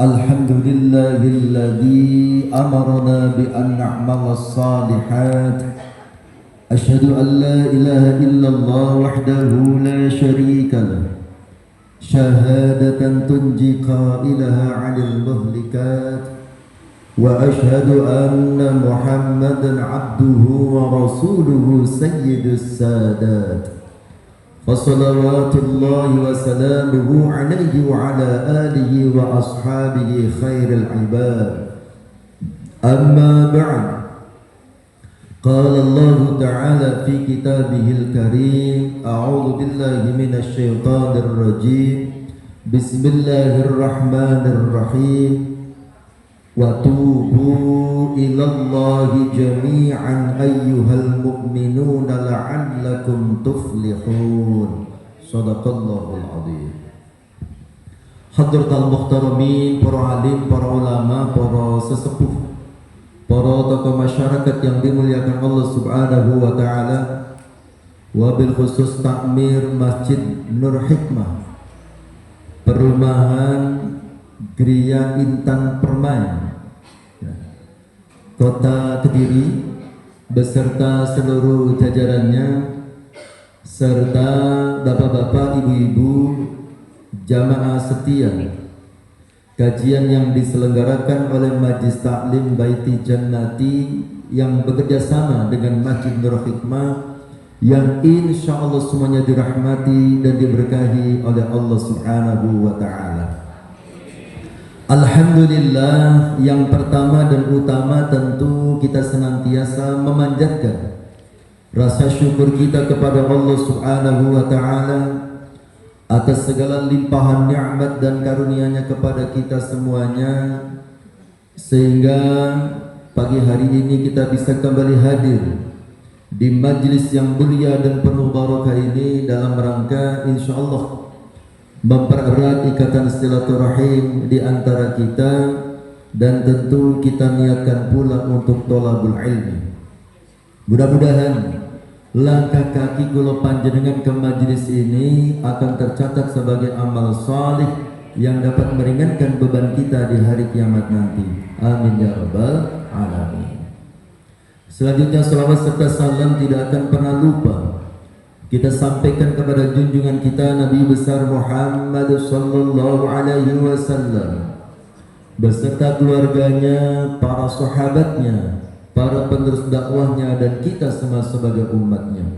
الحمد لله الذي أمرنا بأن نعمل الصالحات. أشهد أن لا إله إلا الله وحده لا شريك له شهادة تنجي قائلها عن المهلكات. وأشهد أن محمدا عبده ورسوله سيد السادات. فصلوات الله وسلامه عليه وعلى آله وأصحابه خير العباد. أما بعد، قال الله تعالى في كتابه الكريم: أعوذ بالله من الشيطان الرجيم. بسم الله الرحمن الرحيم. وتوبوا إلى الله جميعا أيها المؤمنون لعلكم تفلحون. صدق الله العظيم. Hadratul muhtaramin, para alim, para ulama, para sesepuh, para tokoh masyarakat yang dimuliakan Allah Subhanahu wa taala, wabil khusus takmir Masjid Nur Hikmah, perumahan Gria Intan Permai, Kota Kediri, beserta seluruh jajarannya, serta bapak-bapak, ibu-ibu, jamaah setia kajian yang diselenggarakan oleh Majlis Taklim Baiti Jannati yang bekerja sama dengan Masjid Nur Hikmah, yang insya Allah semuanya dirahmati dan diberkahi oleh Allah Subhanahu wa ta'ala. Alhamdulillah, yang pertama dan utama tentu kita senantiasa memanjatkan rasa syukur kita kepada Allah Subhanahu wa ta'ala atas segala limpahan nikmat dan karunia-Nya kepada kita semuanya, sehingga pagi hari ini kita bisa kembali hadir di majlis yang mulia dan penuh barakah ini dalam rangka insyaallah mempererat ikatan silaturahim di antara kita, dan tentu kita niatkan pula untuk thalabul ilmi. Mudah-mudahan langkah kaki kula panjenengan ke majlis ini akan tercatat sebagai amal salih yang dapat meringankan beban kita di hari kiamat nanti. Amin ya rabbal alamin. Selanjutnya salawat serta salam tidak akan pernah lupa kita sampaikan kepada junjungan kita Nabi besar Muhammad sallallahu alaihi wasallam beserta keluarganya, para sahabatnya, para penerus dakwahnya, dan kita semua sebagai umatnya.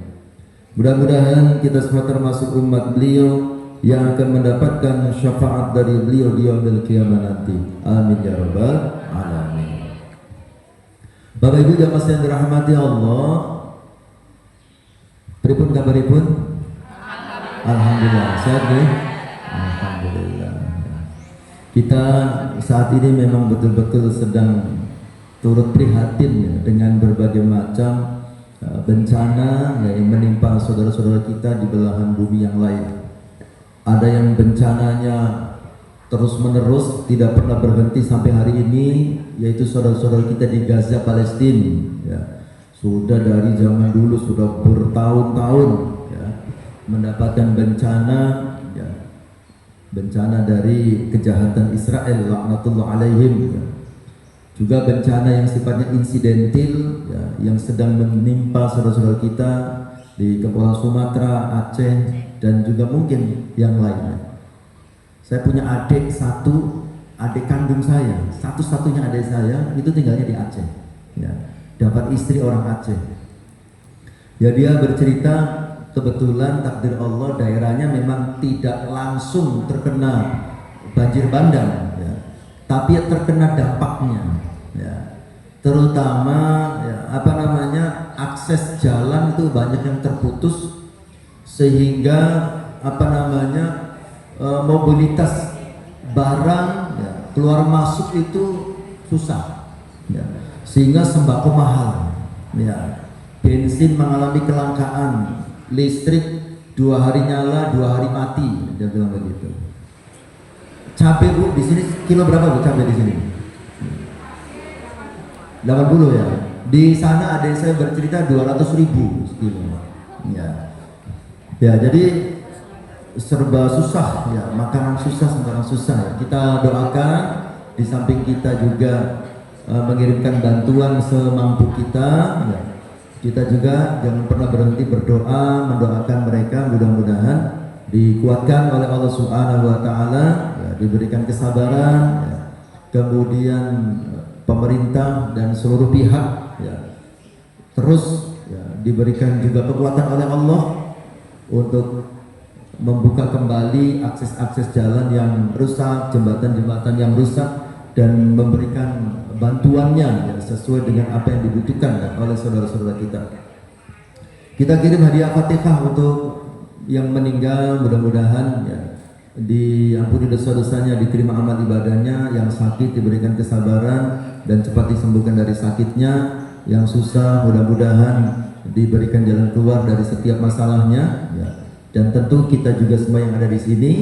Mudah-mudahan kita semua termasuk umat beliau yang akan mendapatkan syafaat dari beliau di yaumil qiyamah nanti. Amin ya rabbal alamin. Bapak Ibu jamaah yang dirahmati Allah, pripun kabaripun? Alhamdulillah, sehat nih? Alhamdulillah. Kita saat ini memang betul-betul sedang turut prihatin ya, dengan berbagai macam bencana yang menimpa saudara-saudara kita di belahan bumi yang lain. Ada yang bencananya terus menerus tidak pernah berhenti sampai hari ini, yaitu saudara-saudara kita di Gaza, Palestina ya. Sudah dari zaman dulu, sudah bertahun-tahun ya, mendapatkan bencana ya, bencana dari kejahatan Israel laknatullah alaihim ya. Juga bencana yang sifatnya insidentil ya, yang sedang menimpa saudara-saudara kita di Kepulauan Sumatera, Aceh, dan juga mungkin yang lainnya. Saya punya adik satu, adik kandung saya, satu-satunya adik saya itu tinggalnya di Aceh ya. Dapat istri orang Aceh ya. Dia bercerita kebetulan takdir Allah daerahnya memang tidak langsung terkena banjir bandang ya, tapi terkena dampaknya ya, terutama ya, akses jalan itu banyak yang terputus, sehingga mobilitas barang ya, keluar masuk itu susah ya, sehingga sembako mahal ya, bensin mengalami kelangkaan, listrik 2 hari nyala 2 hari mati, dia bilang begitu. Cabai Bu di sini kilo berapa Bu cabai di sini? 80 ya. Di sana ada yang saya bercerita 200.000 kilo ya. Ya jadi serba susah ya, makanan susah, sembarang susah ya. Kita doakan di samping kita juga mengirimkan bantuan semampu kita, ya, kita juga jangan pernah berhenti berdoa, mendoakan mereka, mudah-mudahan dikuatkan oleh Allah Subhanahu wa taala, ya, diberikan kesabaran, ya, kemudian pemerintah dan seluruh pihak, ya, terus, ya, diberikan juga kekuatan oleh Allah untuk membuka kembali akses-akses jalan yang rusak, jembatan-jembatan yang rusak, dan memberikan bantuannya, ya, sesuai dengan apa yang dibutuhkan, ya, oleh saudara-saudara kita. Kita kirim hadiah Fatihah untuk yang meninggal, mudah-mudahan, ya, diampuni dosa-dosanya, diterima amal ibadahnya, yang sakit diberikan kesabaran dan cepat disembuhkan dari sakitnya, yang susah mudah-mudahan diberikan jalan keluar dari setiap masalahnya, ya. Dan tentu kita juga semua yang ada di sini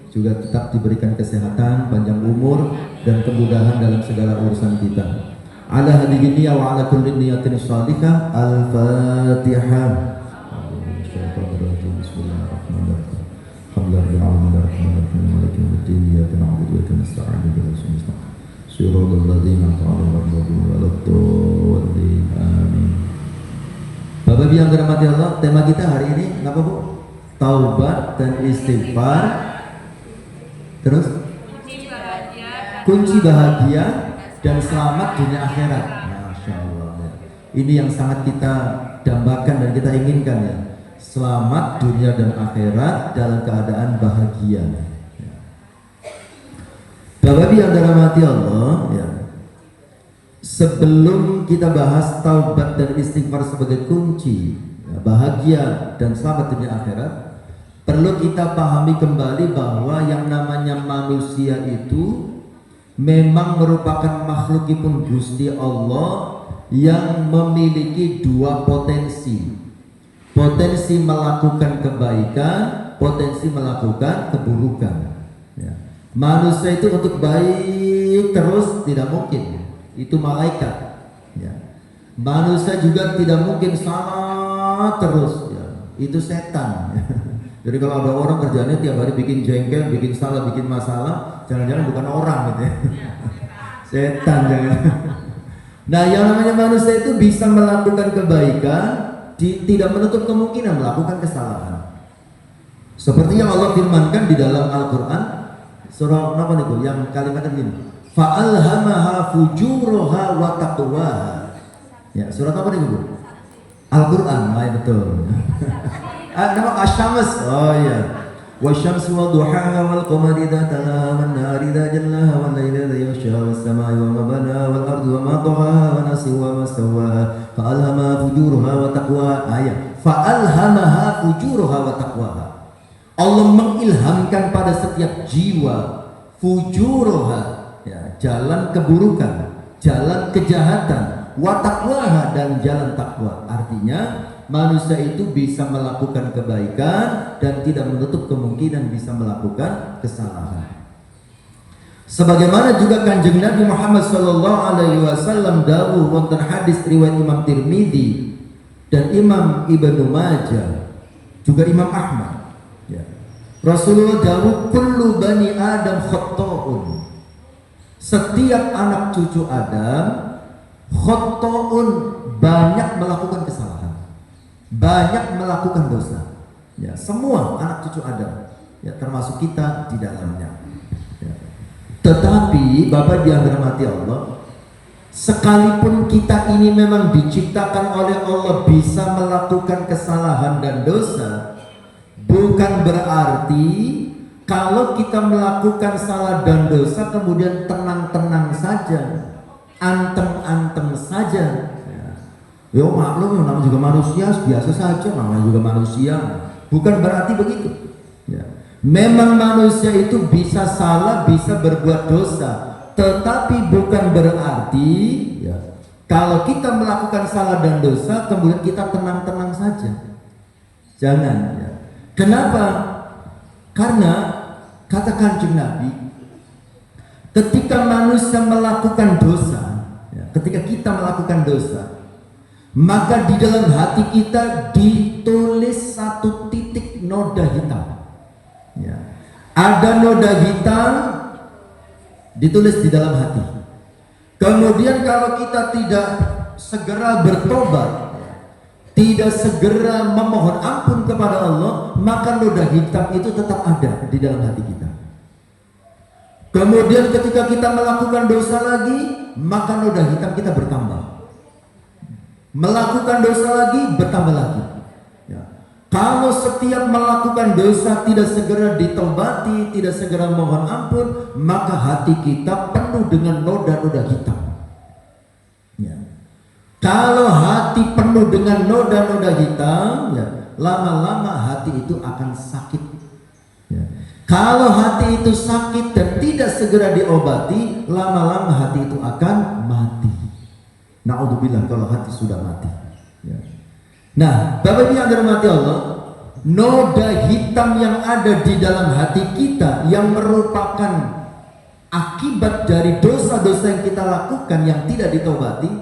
juga tetap diberikan kesehatan, panjang umur, dan kemudahan dalam segala urusan kita. Ala hadhihi niyya wa ala kulli niyatin shalihah. Al-Fatihah. Bapak Ibu yang dirahmati Allah, tema kita hari ini apa, Bu? Taubat dan istighfar. Terus kunci bahagia dan selamat dunia akhirat. Masya Allah, ya. Ini yang sangat kita dambakan dan kita inginkan, ya. Selamat dunia dan akhirat dalam keadaan bahagia, ya. Bapak yang dirahmati Allah, ya. Sebelum kita bahas taubat dan istighfar sebagai kunci, ya, bahagia dan selamat dunia akhirat, perlu kita pahami kembali bahwa yang namanya manusia itu memang merupakan makhlukipun Gusti Allah yang memiliki dua potensi. Potensi melakukan kebaikan, potensi melakukan keburukan, ya. Manusia itu untuk baik terus tidak mungkin, itu malaikat, ya. Manusia juga tidak mungkin salah terus, ya. Itu setan, ya. Jadi kalau ada orang kerjanya tiap hari bikin jengkel, bikin salah, bikin masalah, jangan-jangan bukan orang gitu, ya. Setan jangan. Nah, yang namanya manusia itu bisa melakukan kebaikan, tidak menutup kemungkinan melakukan kesalahan. Seperti yang Allah firmankan di dalam Al-Quran, surah apa nih, yang kalimatnya begini, fa'alhamaha fujuraha wa taqwaha. Ya, surat apa nih, Bu? Al-Quran, betul. Nama Asy-Syams. Oh iya. Wasyamsi wadduhaha wal qamari idza talaha wan nahari idza jallaha wal laili idza yaghsha was samai wa ma banaha wal ardi wa ma tahaha wa nafsi wa ma sawwaha fa alhamaha fujuraha wa taqwaha. Ayat fa alhamaha fujuraha wa taqwaha. Allah mengilhamkan pada setiap jiwa fujuraha, ya, jalan keburukan, jalan kejahatan, wa taqwaha, dan jalan takwa. Artinya manusia itu bisa melakukan kebaikan dan tidak menutup kemungkinan bisa melakukan kesalahan. Sebagaimana juga Kanjeng Nabi Muhammad SAW dawuh wonten hadis riwayat Imam Tirmidzi dan Imam Ibnu Majah, juga Imam Ahmad, ya. Rasulullah dawuh kullu bani Adam khata'un. Setiap anak cucu Adam khata'un, banyak melakukan kesalahan, banyak melakukan dosa, ya. Semua anak cucu Adam, ya, termasuk kita di dalamnya, ya. Tetapi Bapak yang dirahmati Allah, sekalipun kita ini memang diciptakan oleh Allah bisa melakukan kesalahan dan dosa, bukan berarti kalau kita melakukan salah dan dosa kemudian tenang-tenang saja, antem-antem saja. Yo maklum, namanya juga manusia, biasa saja, namanya juga manusia. Bukan berarti begitu, ya. Memang manusia itu bisa salah, bisa berbuat dosa, tetapi bukan berarti, ya, kalau kita melakukan salah dan dosa kemudian kita tenang-tenang saja. Jangan, ya. Kenapa? Karena kata Kanjeng Nabi, ketika manusia melakukan dosa, ya, ketika kita melakukan dosa, maka di dalam hati kita ditulis satu titik noda hitam, ya. Ada noda hitam ditulis di dalam hati. Kemudian kalau kita tidak segera bertobat, tidak segera memohon ampun kepada Allah, maka noda hitam itu tetap ada di dalam hati kita. Kemudian ketika kita melakukan dosa lagi, maka noda hitam kita bertambah. Melakukan dosa lagi, bertambah lagi. Ya. Kalau setiap melakukan dosa tidak segera ditobati, tidak segera mohon ampun, maka hati kita penuh dengan noda-noda hitam. Ya. Kalau hati penuh dengan noda-noda hitam, ya, lama-lama hati itu akan sakit. Ya. Kalau hati itu sakit dan tidak segera diobati, lama-lama hati itu akan mati. Na'udzubillah kalau hati sudah mati. Ya. Nah, Bapak Ibu yang dirahmati Allah, noda hitam yang ada di dalam hati kita yang merupakan akibat dari dosa-dosa yang kita lakukan yang tidak ditobati,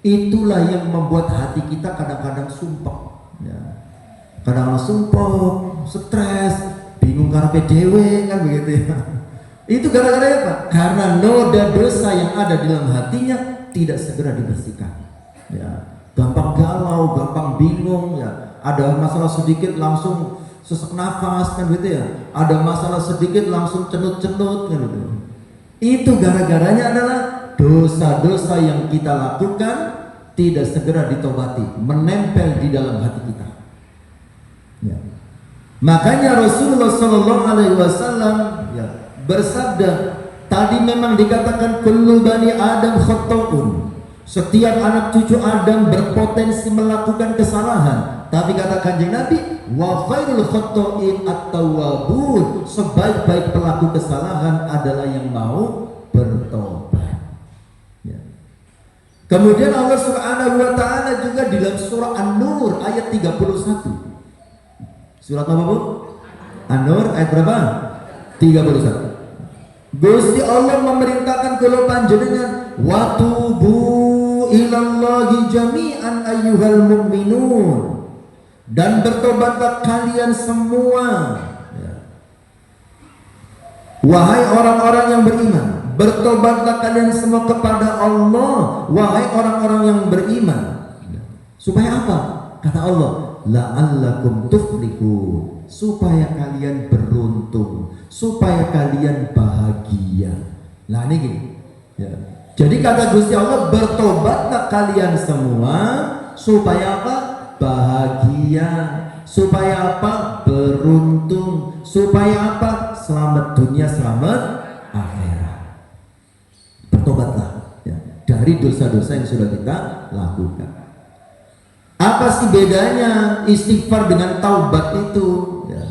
itulah yang membuat hati kita kadang-kadang sumpah. Ya. Kadang-kadang sumpah, stres, bingung karepe dhewe kan begitu ya. Itu gara-gara apa? Karena noda dosa yang ada di dalam hatinya tidak segera dibersihkan. Ya, gampang galau, gampang bingung ya. Ada masalah sedikit langsung sesak nafas kan gitu ya. Ada masalah sedikit langsung cenut-cenut kan gitu. Itu gara-garanya adalah dosa-dosa yang kita lakukan tidak segera ditobati, menempel di dalam hati kita. Ya. Makanya Rasulullah Shallallahu Alaihi Wasallam ya, bersabda, tadi memang dikatakan kullu bani Adam khata'un. Setiap anak cucu Adam berpotensi melakukan kesalahan. Tapi kata Kanjeng Nabi, wa khairul khata'in at-tawwabun. Sebaik-baik pelaku kesalahan adalah yang mau bertobat. Ya. Kemudian Allah Subhanahu wa taala juga di dalam surah An-Nur ayat 31. Surat apa, Bu? An-Nur ayat berapa? 31. Gusti Allah memerintahkan kalau panjenengan wa tubu ilallahi jami'an ayyuhal mu'minun, dan bertobatlah kalian semua ya. Wahai orang-orang yang beriman, bertobatlah kalian semua kepada Allah, wahai orang-orang yang beriman. Supaya apa? Kata Allah, la'allakum tuflihun, supaya kalian beruntung, supaya kalian bahagia. Nah ini gini ya. Jadi kata Gusti Allah, bertobatlah kalian semua supaya apa? Bahagia. Supaya apa? Beruntung. Supaya apa? Selamat dunia, selamat akhirat. Bertobatlah ya, dari dosa-dosa yang sudah kita lakukan. Apa sih bedanya istighfar dengan taubat itu? Ya.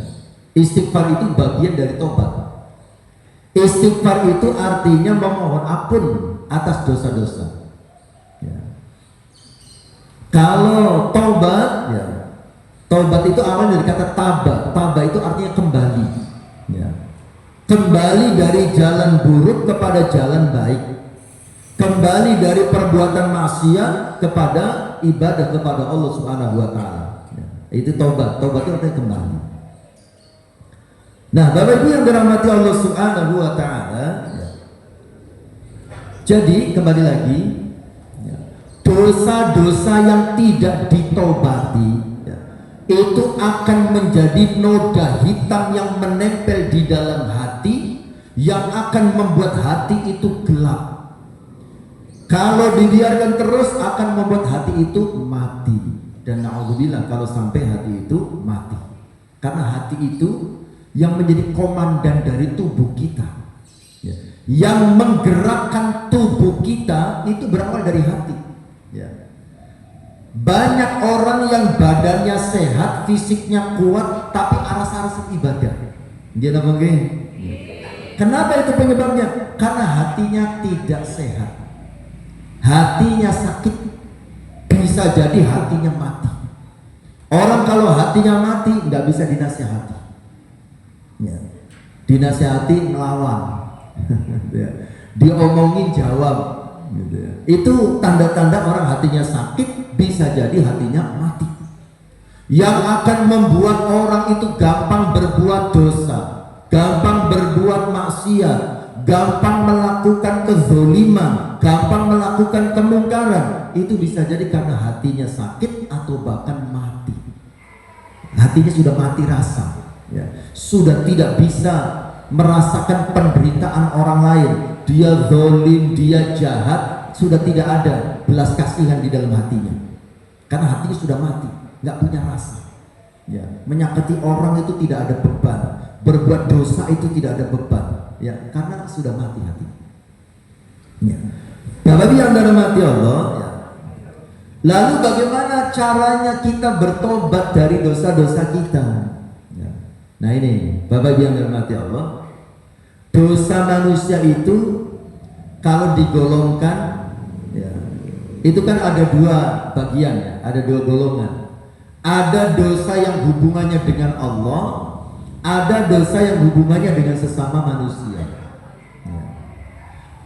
Istighfar itu bagian dari taubat. Istighfar itu artinya memohon ampun atas dosa-dosa. Ya. Kalau taubat, ya, taubat itu awal dari kata taba. Taba itu artinya kembali. Ya. Kembali dari jalan buruk kepada jalan baik. Kembali dari perbuatan maksiat kepada ibadah kepada Allah Subhanahu wa taala. Ya. Itu taubat. Taubat itu artinya kembali. Nah, Bapak Ibu yang dirahmati Allah Subhanahu wa taala, ya. Jadi kembali lagi, ya, dosa-dosa yang tidak ditobati ya, itu akan menjadi noda hitam yang menempel di dalam hati, yang akan membuat hati itu gelap. Kalau dibiarkan terus akan membuat hati itu mati. Dan na'udzubillah kalau sampai hati itu mati. Karena hati itu yang menjadi komandan dari tubuh kita ya. Yang menggerakkan tubuh kita itu berawal dari hati ya. Banyak orang yang badannya sehat, fisiknya kuat, tapi aras-aras ibadah. Dia apa ya. Kenapa itu penyebabnya? Karena hatinya tidak sehat. Hatinya sakit, bisa jadi hatinya mati. Orang kalau hatinya mati nggak bisa dinasihati ya. Dinasihati melawan ya. Diomongin jawab gitu ya. Itu tanda-tanda orang hatinya sakit, bisa jadi hatinya mati. Yang akan membuat orang itu gampang berbuat dosa, gampang berbuat maksiat, gampang melakukan kezoliman, gampang melakukan kemungkaran, itu bisa jadi karena hatinya sakit atau bahkan mati. Hatinya sudah mati rasa, ya. Sudah tidak bisa merasakan penderitaan orang lain. Dia zolim, dia jahat, sudah tidak ada belas kasihan di dalam hatinya. Karena hatinya sudah mati, nggak punya rasa. Ya, menyakiti orang itu tidak ada beban, berbuat dosa itu tidak ada beban, ya, karena sudah mati hati. Ya. Bapak yang dirahmati Allah, ya. Lalu bagaimana caranya kita bertobat dari dosa-dosa kita? Ya. Nah ini, Bapak yang dirahmati Allah, dosa manusia itu kalau digolongkan, ya, itu kan ada dua bagian, ya, ada dua golongan. Ada dosa yang hubungannya dengan Allah, ada dosa yang hubungannya dengan sesama manusia. Ya.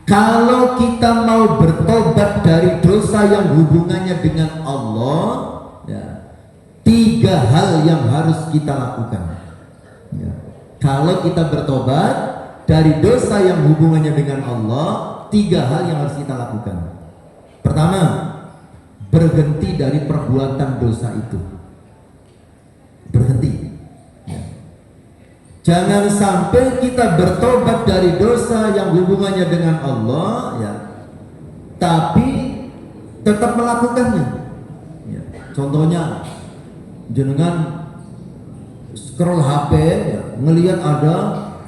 Kalau kita mau bertobat dari dosa yang hubungannya dengan Allah, ya, 3 hal yang harus kita lakukan. Ya. Kalau kita bertobat dari dosa yang hubungannya dengan Allah, 3 hal yang harus kita lakukan. Pertama, berhenti dari perbuatan dosa itu. Berhenti, ya. Jangan sampai kita bertobat dari dosa yang hubungannya dengan Allah, ya, tapi tetap melakukannya, ya. Contohnya jenengan scroll HP, ya, ngelihat ada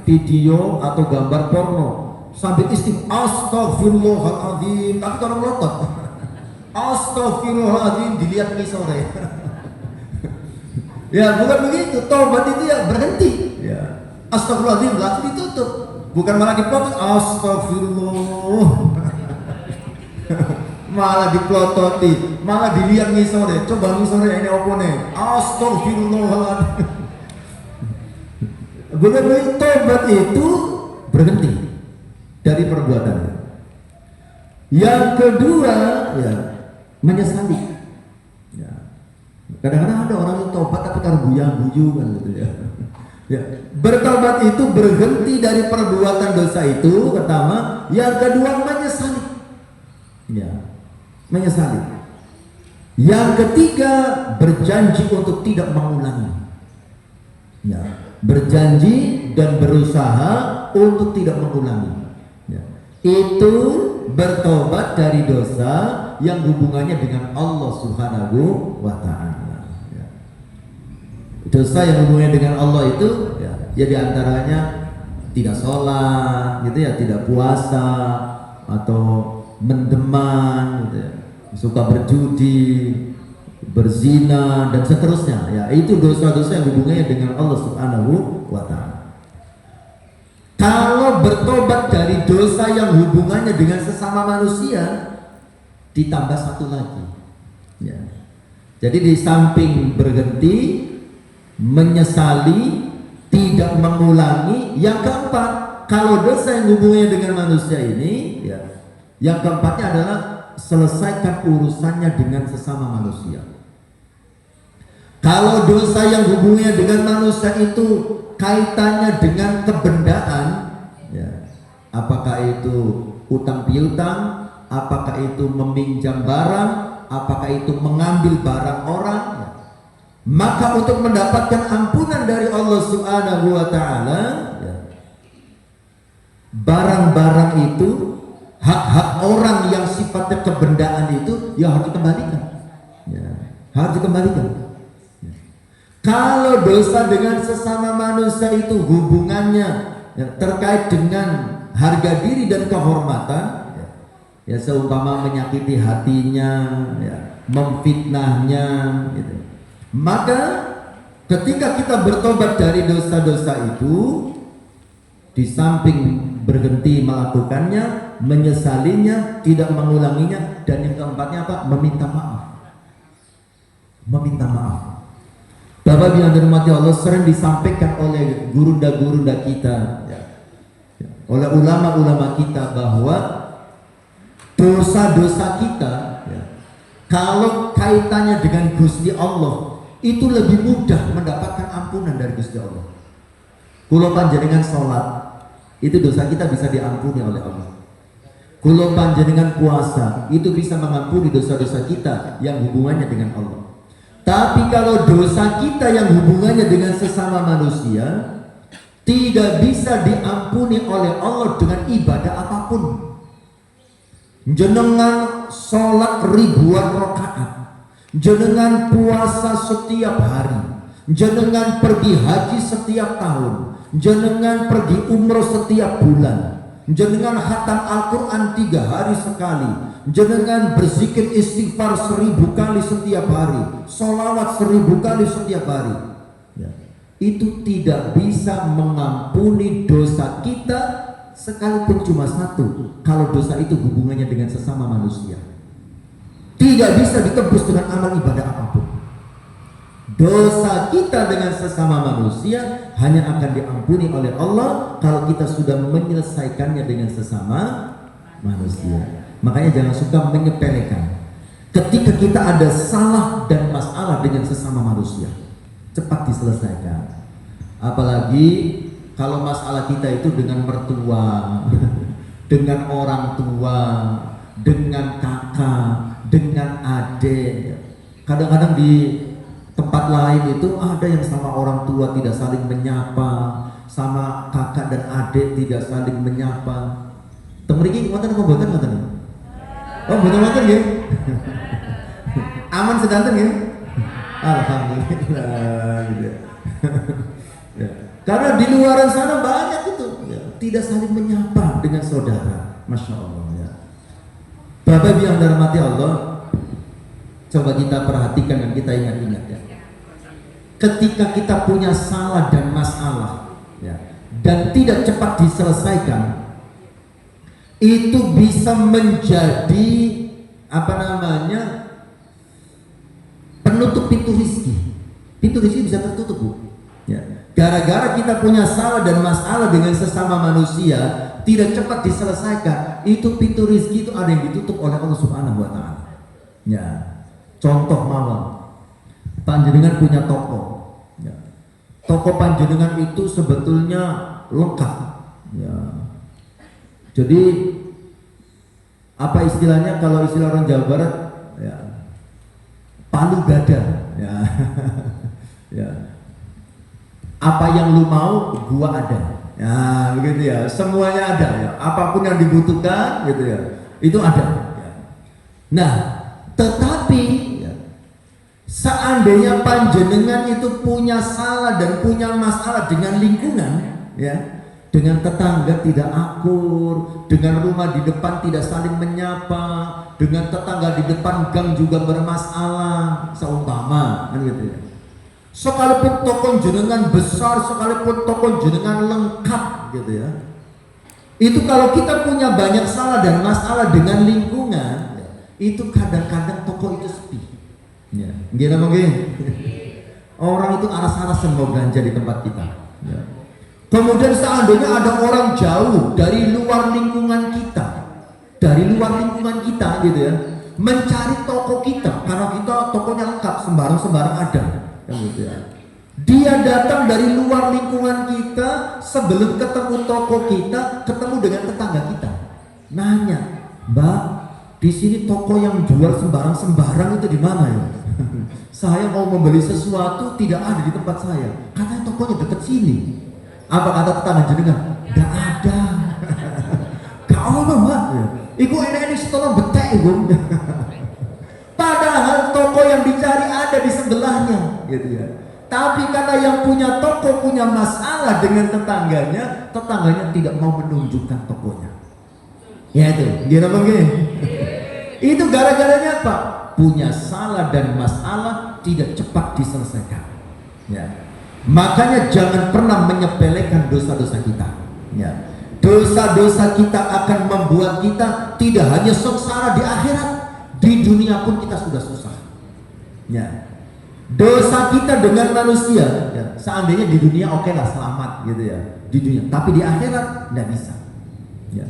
video atau gambar porno sampai astagfirullahaladzim, tapi orang melotot astagfirullahaladzim dilihat nih sore. Ya bukan begitu, tobat itu ya berhenti, ya. Astagfirullahaladzim langsung ditutup, bukan malah dipotong astagfirullah. Malah dipelototi, malah dilihat ngisore, coba ngisore ini opone astagfirullahaladzim. Bukan begitu, tobat itu berhenti dari perbuatan. Yang kedua, ya, menyesali. Kadang-kadang ada orang yang tobat tapi karena guyu kan gitu, ya. Ya, bertobat itu berhenti dari perbuatan dosa itu pertama, yang kedua menyesali. Ya, menyesali. Yang ketiga berjanji untuk tidak mengulangi. Ya, berjanji dan berusaha untuk tidak mengulangi. Ya, itu bertobat dari dosa yang hubungannya dengan Allah Subhanahu wa Ta'ala. Dosa yang hubungannya dengan Allah itu, ya diantaranya tidak sholat, gitu ya, tidak puasa, atau mendeman, gitu ya, suka berjudi, berzina dan seterusnya. Ya, itu dosa-dosa yang hubungannya dengan Allah Subhanahu wa Ta'ala. Kalau bertobat dari dosa yang hubungannya dengan sesama manusia, ditambah satu lagi. Ya. Jadi di samping berhenti, menyesali, tidak mengulangi, yang keempat, kalau dosa yang hubungannya dengan manusia ini, ya, yang keempatnya adalah selesaikan urusannya dengan sesama manusia. Kalau dosa yang hubungannya dengan manusia itu kaitannya dengan kebendaan, ya, apakah itu utang piutang, apakah itu meminjam barang, apakah itu mengambil barang orang, ya, maka untuk mendapatkan ampunan dari Allah Subhanahu wa Ta'ala, ya, barang-barang itu, hak-hak orang yang sifatnya kebendaan itu, ya harus dikembalikan, ya, harus dikembalikan. Ya. Kalau dosa dengan sesama manusia itu hubungannya, ya, terkait dengan harga diri dan kehormatan, ya, ya seumpama menyakiti hatinya, ya, memfitnahnya, gitu. Maka ketika kita bertobat dari dosa-dosa itu, di samping berhenti melakukannya, menyesalinya, tidak mengulanginya, dan yang keempatnya apa? Meminta maaf. Meminta maaf. Bapak yang dirahmati Allah, sering disampaikan oleh gurunda-gurunda kita, ya, oleh ulama-ulama kita, bahwa dosa-dosa kita, ya, kalau kaitannya dengan Gusti Allah, itu lebih mudah mendapatkan ampunan dari Gusti Allah. Kula panjenengan sholat, itu dosa kita bisa diampuni oleh Allah. Kulo panjenengan puasa, itu bisa mengampuni dosa-dosa kita yang hubungannya dengan Allah. Tapi kalau dosa kita yang hubungannya dengan sesama manusia tidak bisa diampuni oleh Allah dengan ibadah apapun. Jenengan sholat ribuan rakaat, jenengan puasa setiap hari, jenengan pergi haji setiap tahun, jenengan pergi umroh setiap bulan, jenengan khatam Al-Quran 3 hari sekali, jenengan berzikir istighfar 1000 kali setiap hari, sholawat 1000 kali setiap hari, ya, itu tidak bisa mengampuni dosa kita sekalipun cuma satu, kalau dosa itu hubungannya dengan sesama manusia. Tidak bisa ditebus dengan amal ibadah apapun. Dosa kita dengan sesama manusia hanya akan diampuni oleh Allah kalau kita sudah menyelesaikannya dengan sesama manusia. Makanya jangan suka menyepelekan. Ketika kita ada salah dan masalah dengan sesama manusia, cepat diselesaikan. Apalagi kalau masalah kita itu dengan mertua, dengan orang tua, dengan kakak, dengan adik. Kadang-kadang di tempat lain itu ada yang sama orang tua tidak saling menyapa, sama kakak dan adik tidak saling menyapa. Temriki ngoten apa mboten ngoten? Oh, mboten ngoten nggih. Aman sedanten nggih. Alhamdulillah gitu. Ya. Karena di luar sana banyak itu ya, tidak saling menyapa dengan saudara. Masya Allah ya. Bapak Ibu yang dirahmati Allah, coba kita perhatikan dan kita ingat-ingat ya. Ketika kita punya salah dan masalah ya, dan tidak cepat diselesaikan, itu bisa menjadi apa namanya, penutup pintu rezeki. Pintu rezeki bisa tertutup, Bu. Ya. Gara-gara kita punya salah dan masalah dengan sesama manusia tidak cepat diselesaikan, itu pintu rezeki itu ada yang ditutup oleh Allah Subhanahu wa taala. Ya. Contoh mawon. Panjenengan punya toko. Ya. Toko panjenengan itu sebetulnya lengkap. Ya. Jadi apa istilahnya kalau istilah orang Jawa Barat ya, palu gada ya. Ya. Apa yang lu mau gua ada ya, begitu ya, semuanya ada ya, apapun yang dibutuhkan gitu ya, itu ada ya. Nah tetapi ya, seandainya panjenengan itu punya salah dan punya masalah dengan lingkungan ya, dengan tetangga tidak akur, dengan rumah di depan tidak saling menyapa, dengan tetangga di depan gang juga bermasalah, seumpama kan gitu ya. Sekalipun toko jenengan besar, sekalipun toko jenengan lengkap gitu ya, itu kalau kita punya banyak salah dan masalah dengan lingkungan ya, itu kadang-kadang toko itu sepi ya, gini mungkin orang itu aras-arasan mau belanja di tempat kita ya. Kemudian seandainya ada orang jauh dari luar lingkungan kita, gitu ya, mencari toko kita karena kita tokonya lengkap, sembarang-sembarang ada, kan gitu ya. Dia datang dari luar lingkungan kita, sebelum ketemu toko kita, ketemu dengan tetangga kita, nanya, Mbak, di sini toko yang jual sembarang-sembarang itu di mana ya? Saya mau membeli sesuatu tidak ada di tempat saya, katanya tokonya dekat sini. Apa kata tetangga jenengan? Nggak ada. Kau apa Mbak? Ibu ini setolong betek ibu. Padahal toko yang dicari ada di sebelahnya, gitu ya. Tapi karena yang punya toko punya masalah dengan tetangganya, tetangganya tidak mau menunjukkan tokonya. Ya itu, dia ngomong gini. Itu gara-garanya apa? Punya salah dan masalah tidak cepat diselesaikan. Ya. Makanya jangan pernah menyepelekan dosa-dosa kita. Ya. Dosa-dosa kita akan membuat kita tidak hanya sengsara di akhirat, di dunia pun kita sudah susah. Ya. Dosa kita dengan manusia, ya, seandainya di dunia oke lah selamat gitu ya, di dunia. Tapi di akhirat tidak bisa. Ya.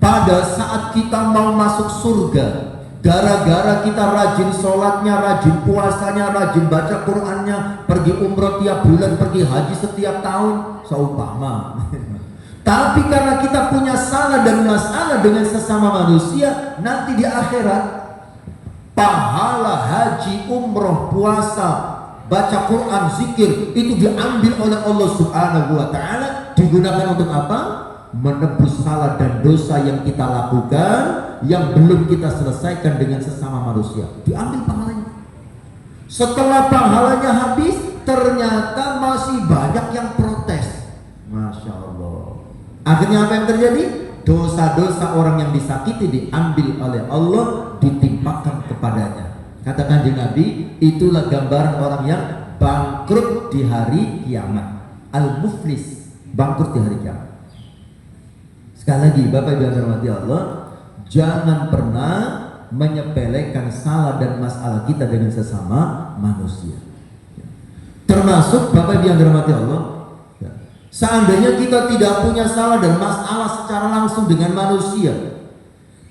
Pada saat kita mau masuk surga, gara-gara kita rajin sholatnya, rajin puasanya, rajin baca Qur'annya, pergi umroh tiap bulan, pergi haji setiap tahun, seumpama. Tapi karena kita punya salah dan masalah dengan sesama manusia, nanti di akhirat pahala haji, umroh, puasa, baca Quran, zikir itu diambil oleh Allah Subhanahu wa taala, digunakan untuk apa? Menebus salah dan dosa yang kita lakukan yang belum kita selesaikan dengan sesama manusia. Diambil pahalanya. Setelah pahalanya habis, ternyata masih banyak yang protes. Masya Allah. Akhirnya apa yang terjadi? Dosa-dosa orang yang disakiti diambil oleh Allah, ditimpakan kepadanya. Kata Kanjeng Nabi, itulah gambaran orang yang bangkrut di hari kiamat. Al-muflis, bangkrut di hari kiamat. Sekali lagi, Bapak Ibu yang dirahmati Allah, jangan pernah menyepelekan salah dan masalah kita dengan sesama manusia. Termasuk Bapak Ibu yang dirahmati Allah, seandainya kita tidak punya salah dan masalah secara langsung dengan manusia,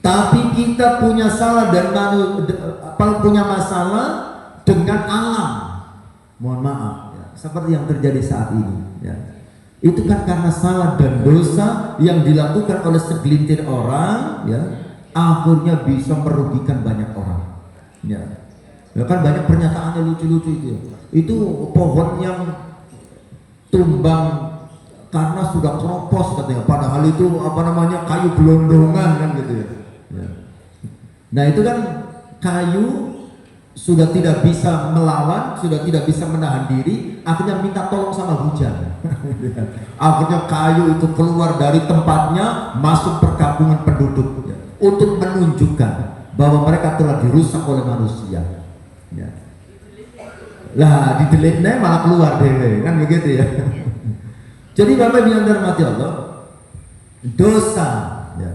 tapi kita punya salah dan punya masalah dengan alam, mohon maaf, ya, seperti yang terjadi saat ini, ya. Itu kan karena salah dan dosa yang dilakukan oleh segelintir orang, ya, akhirnya bisa merugikan banyak orang, ya. Ya kan banyak pernyataannya lucu-lucu itu, ya. Itu pohon yang tumbang karena sudah keropos katanya, padahal itu apa namanya kayu gelondongan kan gitu ya. Ya. Nah itu kan kayu sudah tidak bisa melawan, sudah tidak bisa menahan diri, akhirnya minta tolong sama hujan. Akhirnya kayu itu keluar dari tempatnya, masuk perkampungan penduduk, ya, untuk menunjukkan bahwa mereka telah dirusak oleh manusia. Ya. Lah didelitnya malah keluar deh, kan begitu ya. Jadi Bapak Ibu yang dirahmati Allah, dosa, ya,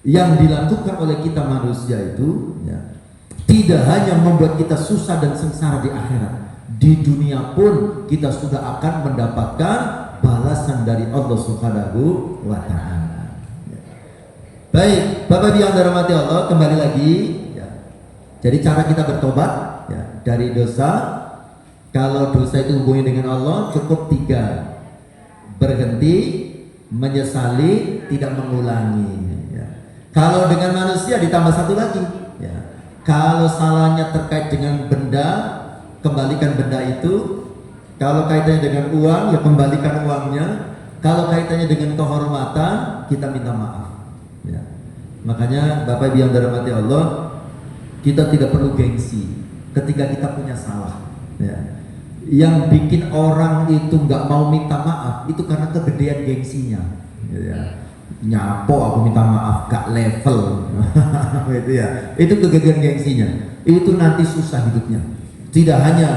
yang dilakukan oleh kita manusia itu, ya, tidak hanya membuat kita susah dan sengsara di akhirat, di dunia pun kita sudah akan mendapatkan balasan dari Allah Subhanahu wa taala. Ya. Baik, Bapak Ibu yang dirahmati Allah, kembali lagi, ya. Jadi cara kita bertobat, ya, dari dosa, kalau dosa itu hubungannya dengan Allah cukup 3. Berhenti, menyesali, tidak mengulangi, ya. Kalau dengan manusia ditambah 1 lagi, ya. Kalau salahnya terkait dengan benda, kembalikan benda itu. Kalau kaitannya dengan uang, ya kembalikan uangnya. Kalau kaitannya dengan kehormatan, kita minta maaf, ya. Makanya Bapak Ibu yang dirahmati Allah, kita tidak perlu gengsi ketika kita punya salah, ya. Yang bikin orang itu nggak mau minta maaf itu karena kegedean gengsinya, ya. Nyapo aku minta maaf gak level. Itu ya, itu kegedean gengsinya, itu nanti susah hidupnya, tidak hanya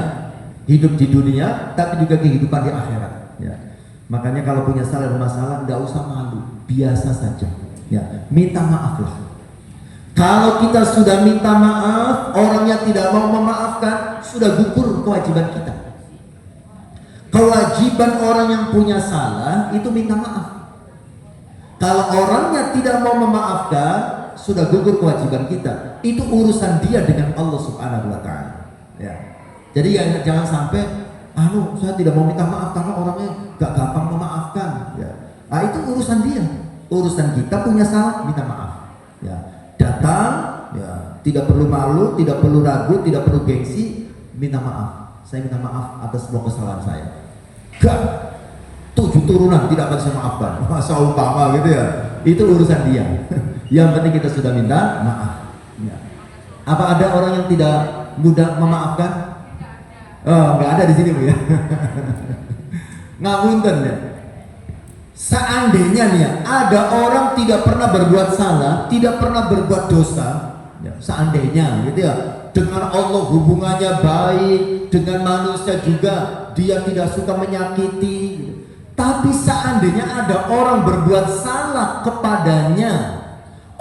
hidup di dunia tapi juga kehidupan di akhirat, ya. Makanya kalau punya salah dan masalah nggak usah malu, biasa saja, ya, minta maaflah. Kalau kita sudah minta maaf, orangnya tidak mau memaafkan, sudah gugur kewajiban kita. Kewajiban orang yang punya salah itu minta maaf. Kalau orangnya tidak mau memaafkan, sudah gugur kewajiban kita. Itu urusan dia dengan Allah Subhanahu wa taala, ya. Jadi ya, jangan sampai saya tidak mau minta maaf karena orangnya gak gampang memaafkan, ya. Nah, itu urusan dia. Urusan kita punya salah, minta maaf, ya. Datang, ya, tidak perlu malu, tidak perlu ragu, tidak perlu gengsi, minta maaf. Saya minta maaf atas semua kesalahan saya. Gak 7 turunan tidak akan saya maafkan, masa umpama gitu ya. Itu urusan dia. Yang penting kita sudah minta maaf, ya. Apa ada orang yang tidak mudah memaafkan? Oh, nggak ada di sini, Bu, ya. Ngapunten, ya. Seandainya nih ya, ada orang tidak pernah berbuat salah, tidak pernah berbuat dosa, ya, seandainya gitu ya, dengan Allah hubungannya baik, dengan manusia juga dia tidak suka menyakiti, gitu. Tapi seandainya ada orang berbuat salah kepadanya,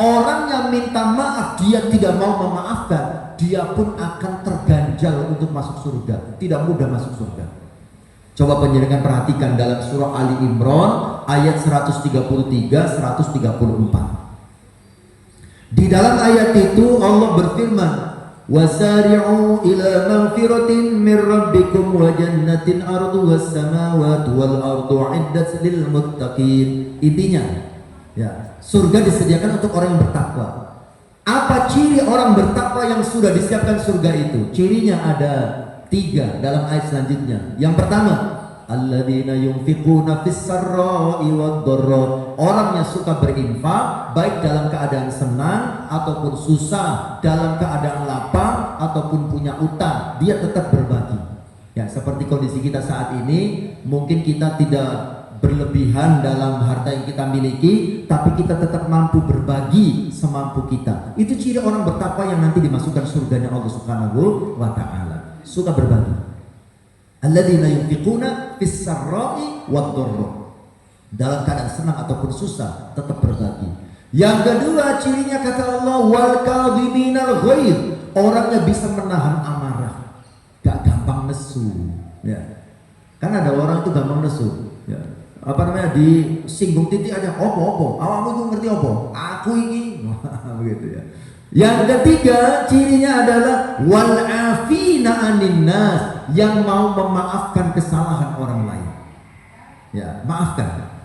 orang yang minta maaf dia tidak mau memaafkan, dia pun akan terganjal untuk masuk surga, tidak mudah masuk surga. Coba penjenengan perhatikan dalam surah Ali Imran ayat 133-134. Di dalam ayat itu Allah berfirman, Wasari'u ila maghfiratin min rabbikum wa jannatin arduha as-samawati wal ardu 'iddat lil muttaqin. Intinya, ya, surga disediakan untuk orang yang bertakwa. Apa ciri orang bertakwa yang sudah disiapkan surga itu? Cirinya ada 3 dalam ayat selanjutnya. Yang pertama, alladzina yunfiquna fis sarra'i wad dharra. Orang yang suka berinfak baik dalam keadaan senang ataupun susah, dalam keadaan lapang ataupun punya utang, dia tetap berbagi. Ya, seperti kondisi kita saat ini, mungkin kita tidak berlebihan dalam harta yang kita miliki, tapi kita tetap mampu berbagi semampu kita. Itu ciri orang bertakwa yang nanti dimasukkan surganya Allah Subhanahu wa taala. Suka berbagi. Alladzina yunfiquna fis sarra'i wad dharra. Dalam keadaan senang ataupun susah tetap berbagi. Yang kedua cirinya kata Allah, wal kadhiminal ghaidh. Orangnya bisa menahan amarah, gak gampang nesu. Ya. Kan ada orang itu gampang nesu. Ya. Apa namanya, disinggung titik aja, opo awakmu itu ngerti opo, aku ini begitu ya. Yang ketiga cirinya adalah wal afina anin nas, yang mau memaafkan kesalahan orang lain. Ya, maafkan.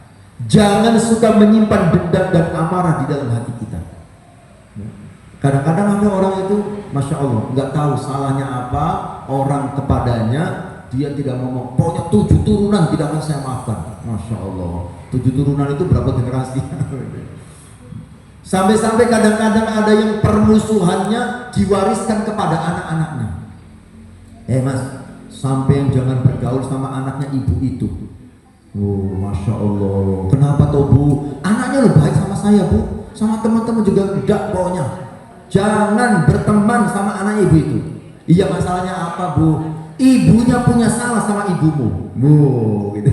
Jangan suka menyimpan dendam dan amarah di dalam hati kita. Kadang-kadang ada orang itu, masya Allah, nggak tahu salahnya apa orang kepadanya, dia tidak ngomong, pokoknya 7 turunan tidak akan saya maafkan. Masya Allah, 7 turunan itu berapa generasi? Sampai-sampai kadang-kadang ada yang permusuhannya diwariskan kepada anak-anaknya. Mas, sampai yang jangan bergaul sama anaknya ibu itu. Oh, masya Allah. Kenapa toh bu? Anaknya lo baik sama saya bu, sama teman-teman juga tidak. Pokoknya jangan berteman sama anak ibu itu. Iya, masalahnya apa bu? Ibunya punya salah sama ibumu, bu, gitu.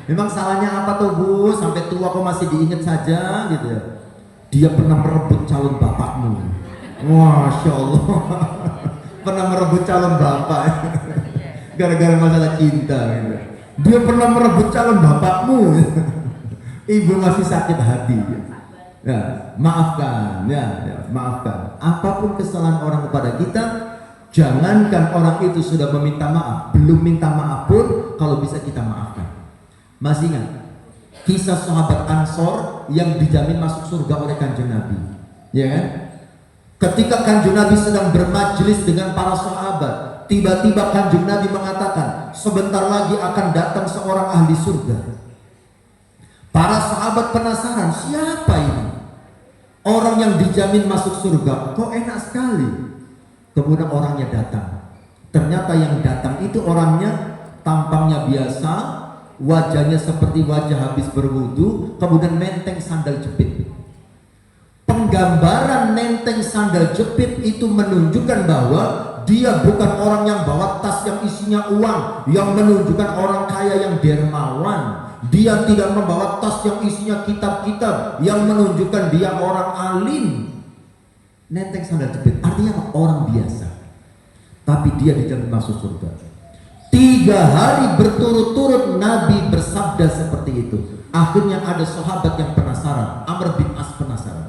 Memang salahnya apa tuh bu? Sampai tua kok masih diingat saja, gitu ya. Dia pernah merebut calon bapakmu. Masya Allah. Pernah merebut calon bapak, gara-gara masalah cinta, gitu. Dia pernah merebut calon bapakmu. Ibu masih sakit hati. Ya, maafkan, ya, maafkan. Apapun kesalahan orang kepada kita, jangankan orang itu sudah meminta maaf, belum minta maaf pun kalau bisa kita maafkan. Masih ingat kisah sahabat Ansor yang dijamin masuk surga oleh Kanjeng Nabi, ya kan? Ketika Kanjeng Nabi sedang bermajlis dengan para sahabat, tiba-tiba Kanjeng Nabi mengatakan, sebentar lagi akan datang seorang ahli surga. Para sahabat penasaran, siapa ini? Orang yang dijamin masuk surga, kok enak sekali. Kemudian orangnya datang. Ternyata yang datang itu orangnya tampangnya biasa, wajahnya seperti wajah habis berwudu, kemudian menteng sandal jepit. Penggambaran menteng sandal jepit itu menunjukkan bahwa dia bukan orang yang bawa tas yang isinya uang, yang menunjukkan orang kaya yang dermawan. Dia tidak membawa tas yang isinya kitab-kitab, yang menunjukkan dia orang alim. Menteng sandal jepit artinya apa? Orang biasa, tapi dia dijamin masuk surga. 3 hari berturut-turut Nabi bersabda seperti itu. Akhirnya ada sahabat yang penasaran, Amr bin As penasaran.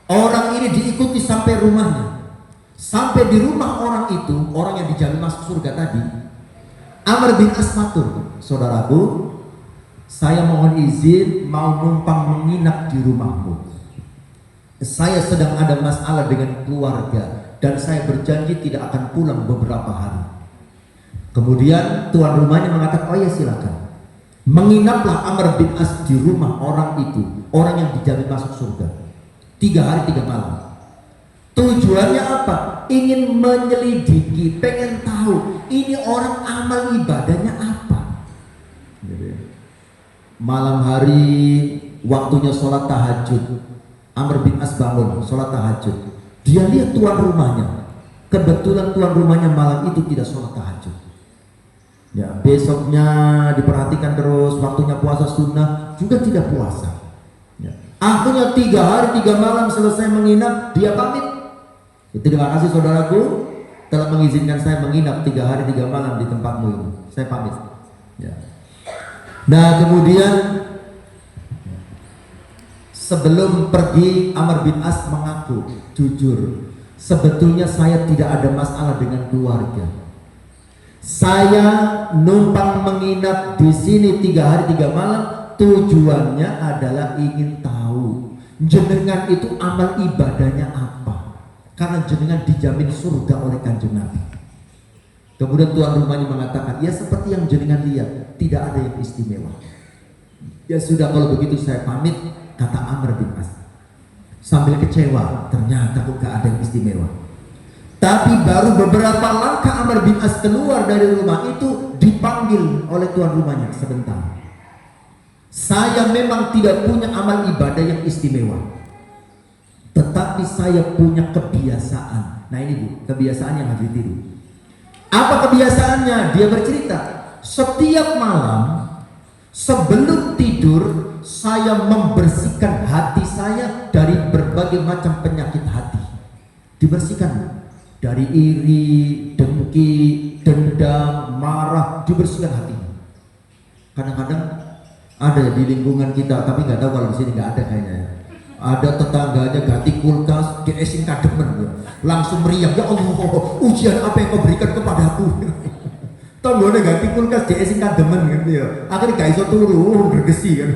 Orang ini diikuti sampai rumahnya. Sampai di rumah orang itu, orang yang dijamin masuk surga tadi, Amr bin As matur, saudaraku, saya mohon izin mau numpang menginap di rumahmu. Saya sedang ada masalah dengan keluarga dan saya berjanji tidak akan pulang beberapa hari. Kemudian tuan rumahnya mengatakan, oh ya silakan. Menginaplah Amr bin As di rumah orang itu, orang yang dijamin masuk surga. 3 hari 3 malam. Tujuannya apa? Ingin menyelidiki, pengen tahu ini orang amal ibadahnya apa. Malam hari waktunya sholat tahajud, Amr bin As bangun sholat tahajud. Dia lihat tuan rumahnya, kebetulan tuan rumahnya malam itu tidak sholat tahajud. Ya, besoknya diperhatikan terus, waktunya puasa sunnah juga tidak puasa. Ya. Akhirnya 3 hari 3 malam selesai menginap, dia pamit. Terima kasih saudaraku telah mengizinkan saya menginap 3 hari 3 malam di tempatmu ini. Saya pamit. Ya. Nah kemudian sebelum pergi Amr bin As mengaku jujur, Sebetulnya saya tidak ada masalah dengan keluarga. Saya numpang menginap di sini 3 hari 3 malam, tujuannya adalah ingin tahu jenengan itu amal ibadahnya apa. Karena jenengan dijamin surga oleh Kanjeng Nabi. Kemudian tuan rumahnya mengatakan, ya seperti yang jenengan lihat, tidak ada yang istimewa. Ya sudah, kalau begitu saya pamit, kata Amr bin As. Sambil kecewa, ternyata kok gak ada yang istimewa. Tapi baru beberapa langkah Amr bin As keluar dari rumah itu, dipanggil oleh tuan rumahnya, sebentar. Saya memang tidak punya amal ibadah yang istimewa, tetapi saya punya kebiasaan. Nah ini Bu, kebiasaan yang harus ditiru. Apa kebiasaannya? Dia bercerita, setiap malam sebelum tidur saya membersihkan hati saya dari berbagai macam penyakit hati. Dibersihkan dari iri, dengki, dendam, marah, dibersihkan hati. Kadang-kadang ada di lingkungan kita, tapi nggak tahu kalau di sini nggak ada kayaknya. Ada tetangganya ganti kulkas, diesin kademen, langsung meriang, ya Allah, ujian apa yang kau berikan kepadaku. Tanggone ganti kulkas, diesin kademen gitu ya. Akhirnya gak iso turu, bergesi kan.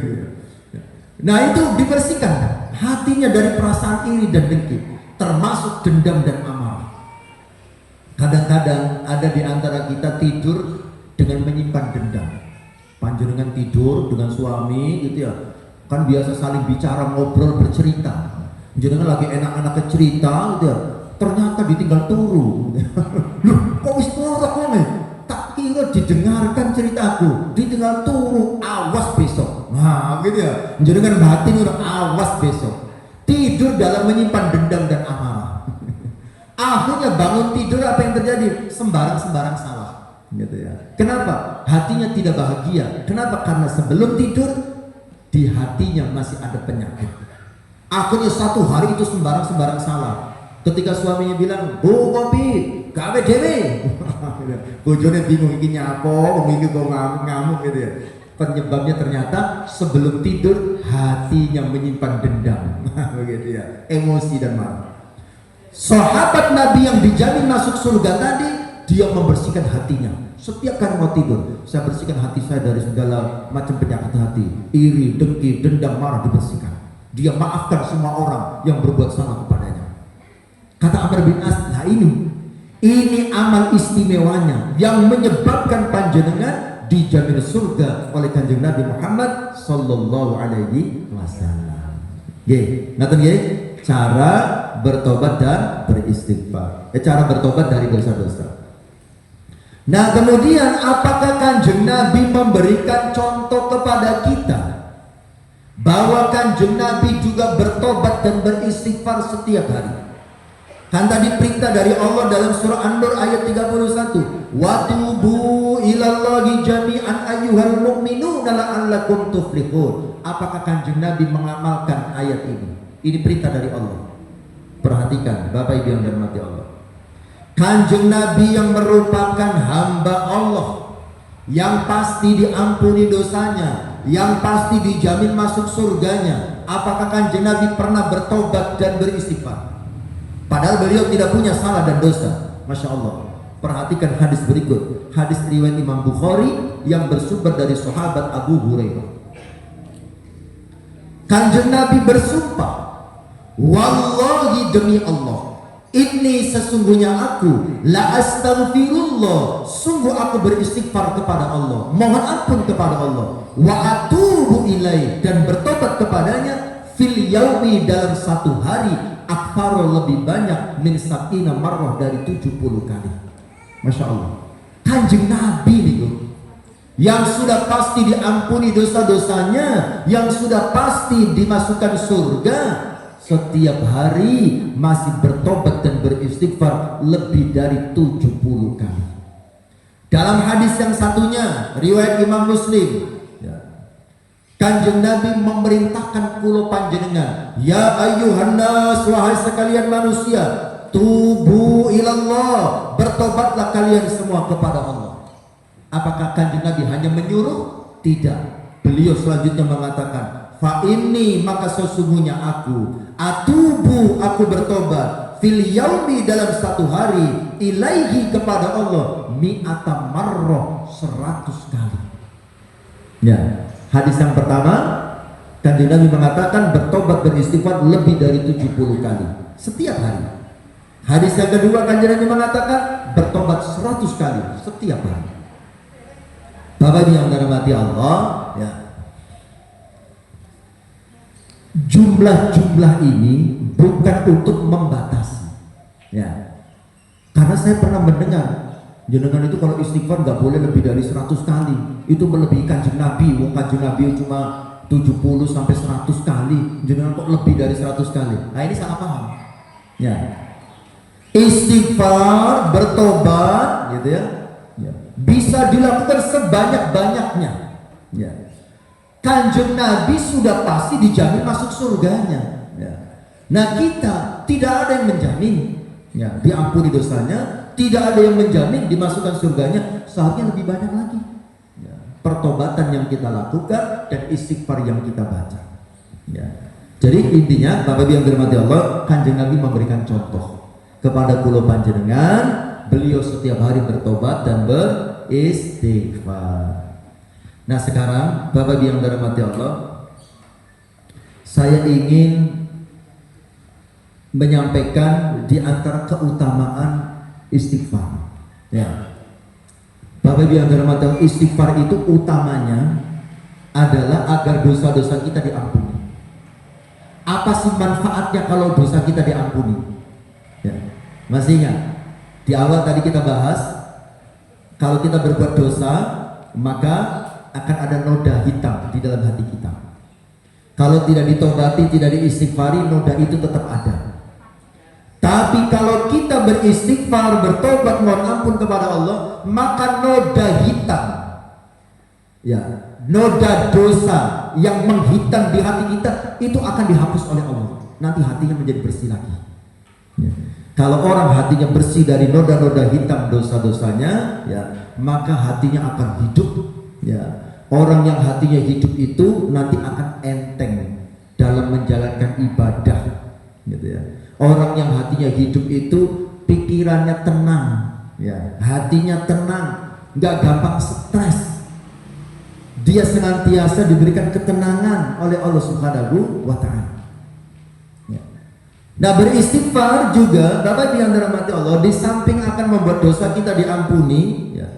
Nah itu dibersihkan hatinya dari perasaan iri dan dengki, termasuk dendam dan amarah. Kadang-kadang ada di antara kita tidur dengan menyimpan dendam. Panjenengan tidur dengan suami gitu ya, kan biasa saling bicara, ngobrol, bercerita. Jenengan lagi enak-enak cerita gitu ya, ternyata ditinggal turu. Loh, kok wis turu kok nih? Tak kira didengarkan ceritaku, ditinggal turu, awas besok. Nah gitu ya, jenengan batin udah awas besok. Tidur dalam menyimpan dendam dan amarah. Akhirnya bangun tidur, apa yang terjadi? Sembarang-sembarang salah gitu ya. Kenapa? Hatinya tidak bahagia. Kenapa? Karena sebelum tidur di hatinya masih ada penyakit. Akhirnya satu hari itu sembarang-sembarang salah. Ketika suaminya bilang, "Bu, kopi, gawe dhewe." Bojone bingung, iki nyapo, iki kok ngamuk-ngamuk gitu ya. Penyebabnya ternyata sebelum tidur hatinya menyimpan dendam. Begitu ya, emosi dan marah. Sahabat Nabi yang dijamin masuk surga tadi, dia membersihkan hatinya. Setiap kali mau tidur, saya bersihkan hati saya dari segala macam penyakit hati, iri, dengki, dendam, marah, dibersihkan. Dia maafkan semua orang yang berbuat salah kepadanya. Kata Amr bin As, nah ini amal istimewanya yang menyebabkan panjenengan dijamin surga oleh Kanjeng Nabi Muhammad sallallahu alaihi wasallam. Nggih, ngaten nggih, cara bertobat dan beristighfar. Cara bertobat dari dosa-dosa. Nah kemudian apakah Kanjeng Nabi memberikan contoh kepada kita bahwa Kanjeng Nabi juga bertobat dan beristighfar setiap hari? Kan tadi perintah dari Allah dalam surah An-Nur ayat 31, wa tubu ilallahi jami'an ayyuhal mu'minuna la'allakum tuflihun. Apakah Kanjeng Nabi mengamalkan ayat ini? Ini perintah dari Allah. Perhatikan Bapak Ibu yang dirahmati Allah. Kanjeng Nabi yang merupakan hamba Allah, yang pasti diampuni dosanya, yang pasti dijamin masuk surganya. Apakah Kanjeng Nabi pernah bertobat dan beristighfar? Padahal beliau tidak punya salah dan dosa. Masya Allah. Perhatikan hadis berikut. Hadis riwayat Imam Bukhari yang bersumber dari sahabat Abu Hurairah. Kanjeng Nabi bersumpah, wallahi demi Allah, inni sesungguhnya aku la astaghfirullah, sungguh aku beristighfar kepada Allah, mohon ampun kepada Allah, wa atubu ilaih, dan bertobat kepadanya fil yaumi, dalam satu hari, aktsara, lebih banyak, min sab'ina marrah, dari 70 kali. Masya Allah. Kanjeng Nabi nih, yang sudah pasti diampuni dosa-dosanya, yang sudah pasti dimasukkan surga, setiap hari masih bertobat dan beristighfar lebih dari 70 kali. Dalam hadis yang satunya riwayat Imam Muslim, Kanjeng Nabi memerintahkan kulo panjenengan, ya ayyuhan nas, wahai sekalian manusia, tubu ilallah, bertobatlah kalian semua kepada Allah. Apakah Kanjeng Nabi hanya menyuruh? Tidak. Beliau selanjutnya mengatakan, fa inni, maka sesungguhnya aku, atubu, aku bertobat, fil yaumi dalam satu hari, ilaihi kepada Allah, mi'ata marrah 100 kali. Ya, hadis yang pertama Kanjeng Nabi mengatakan bertobat beristighfar lebih dari 70 kali setiap hari. Hadis yang kedua Kanjeng Nabi mengatakan bertobat 100 kali setiap hari. Bapak yang dirahmati Allah, ya. Jumlah-jumlah ini bukan untuk membatasi, ya. Karena saya pernah mendengar jenengan itu kalau istighfar nggak boleh lebih dari 100 kali. Itu melebihi Kanjeng Nabi. Kanjeng Nabi cuma 70 sampai 100 kali. Jenengan kok lebih dari 100 kali? Nah, ini salah paham. Ya. Istighfar, bertobat, gitu ya. Ya. Bisa dilakukan sebanyak-banyaknya. Ya. Kanjeng Nabi sudah pasti dijamin masuk surganya. Ya. Nah, kita tidak ada yang menjamin, ya, diampuni dosanya, tidak ada yang menjamin dimasukkan surganya. Seharusnya lebih banyak lagi. Ya. Pertobatan yang kita lakukan dan istighfar yang kita baca. Ya. Jadi intinya, Bapak Ibu yang dirahmati Allah, Kanjeng Nabi memberikan contoh kepada kula panjenengan. Beliau setiap hari bertobat dan beristighfar. Nah sekarang Bapak Ibu yang dirahmati Allah, saya ingin menyampaikan di antara keutamaan istighfar. Ya. Bapak Ibu yang dirahmati Allah, istighfar itu utamanya adalah agar dosa-dosa kita diampuni. Apa sih manfaatnya kalau dosa kita diampuni? Ya. Masih ingat? Di awal tadi kita bahas, kalau kita berbuat dosa, maka akan ada noda hitam di dalam hati kita. Kalau tidak ditobati, tidak diistighfari, noda itu tetap ada. Tapi kalau kita beristighfar, bertobat, mohon ampun kepada Allah, maka noda hitam, ya, noda dosa yang menghitam di hati kita itu akan dihapus oleh Allah. Nanti hatinya menjadi bersih lagi. Ya. Kalau orang hatinya bersih dari noda-noda hitam dosa-dosanya, ya, maka hatinya akan hidup. Ya. Orang yang hatinya hidup itu nanti akan enteng dalam menjalankan ibadah, gitu ya. Orang yang hatinya hidup itu pikirannya tenang, ya, hatinya tenang, nggak gampang stres. Dia senantiasa diberikan ketenangan oleh Allah Subhanahu wa Ta'ala. Ya. Nah, beristighfar juga, Bapak yang dirahmati Allah, di samping akan membuat dosa kita diampuni, ya,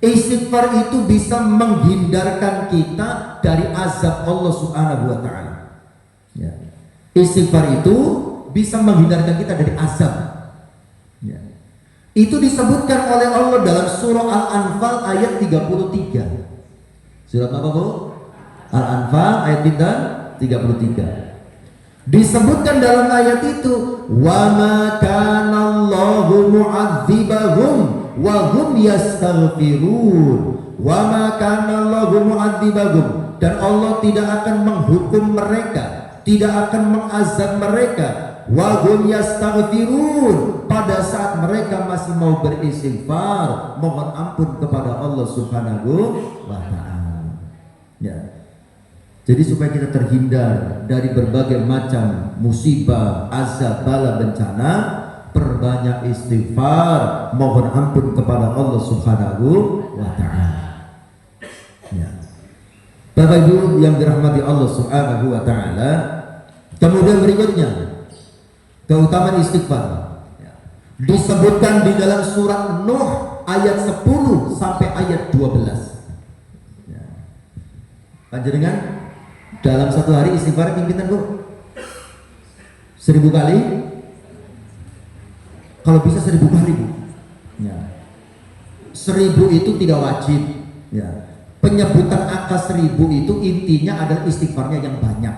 istighfar itu bisa menghindarkan kita dari azab Allah Subhanahu wa Ta'ala. Ya. Istighfar itu bisa menghindarkan kita dari azab. Ya. Itu disebutkan oleh Allah dalam surah Al-Anfal ayat 33. Surat apa, Bu? Al-Anfal ayat 33. Disebutkan dalam ayat itu, wa ma kana Allahu mu'adzibahum wa hum yastaghfirun. Wa ma kana Allahu mu'adzibahum, dan Allah tidak akan menghukum mereka, tidak akan mengazab mereka, wa hum yastaghfirun, pada saat mereka masih mau beristighfar, mohon ampun kepada Allah Subhanahu wa Ta'ala. Ya. Jadi supaya kita terhindar dari berbagai macam musibah, azab, bala, bencana, perbanyak istighfar, mohon ampun kepada Allah Subhanahu wa Ta'ala. Ya. Bapak Ibu yang dirahmati Allah Subhanahu wa Ta'ala, kemudian berikutnya keutamaan istighfar, ya, disebutkan di dalam surat Nuh ayat 10 sampai ayat 12. Ya. Panjenengan dalam satu hari istighfar pimpinan, Bu? 1000 kali? Kalau bisa 1000 kali, Bu. Ya. 1000 itu tidak wajib. Ya. Penyebutan angka 1000 itu intinya adalah istighfarnya yang banyak.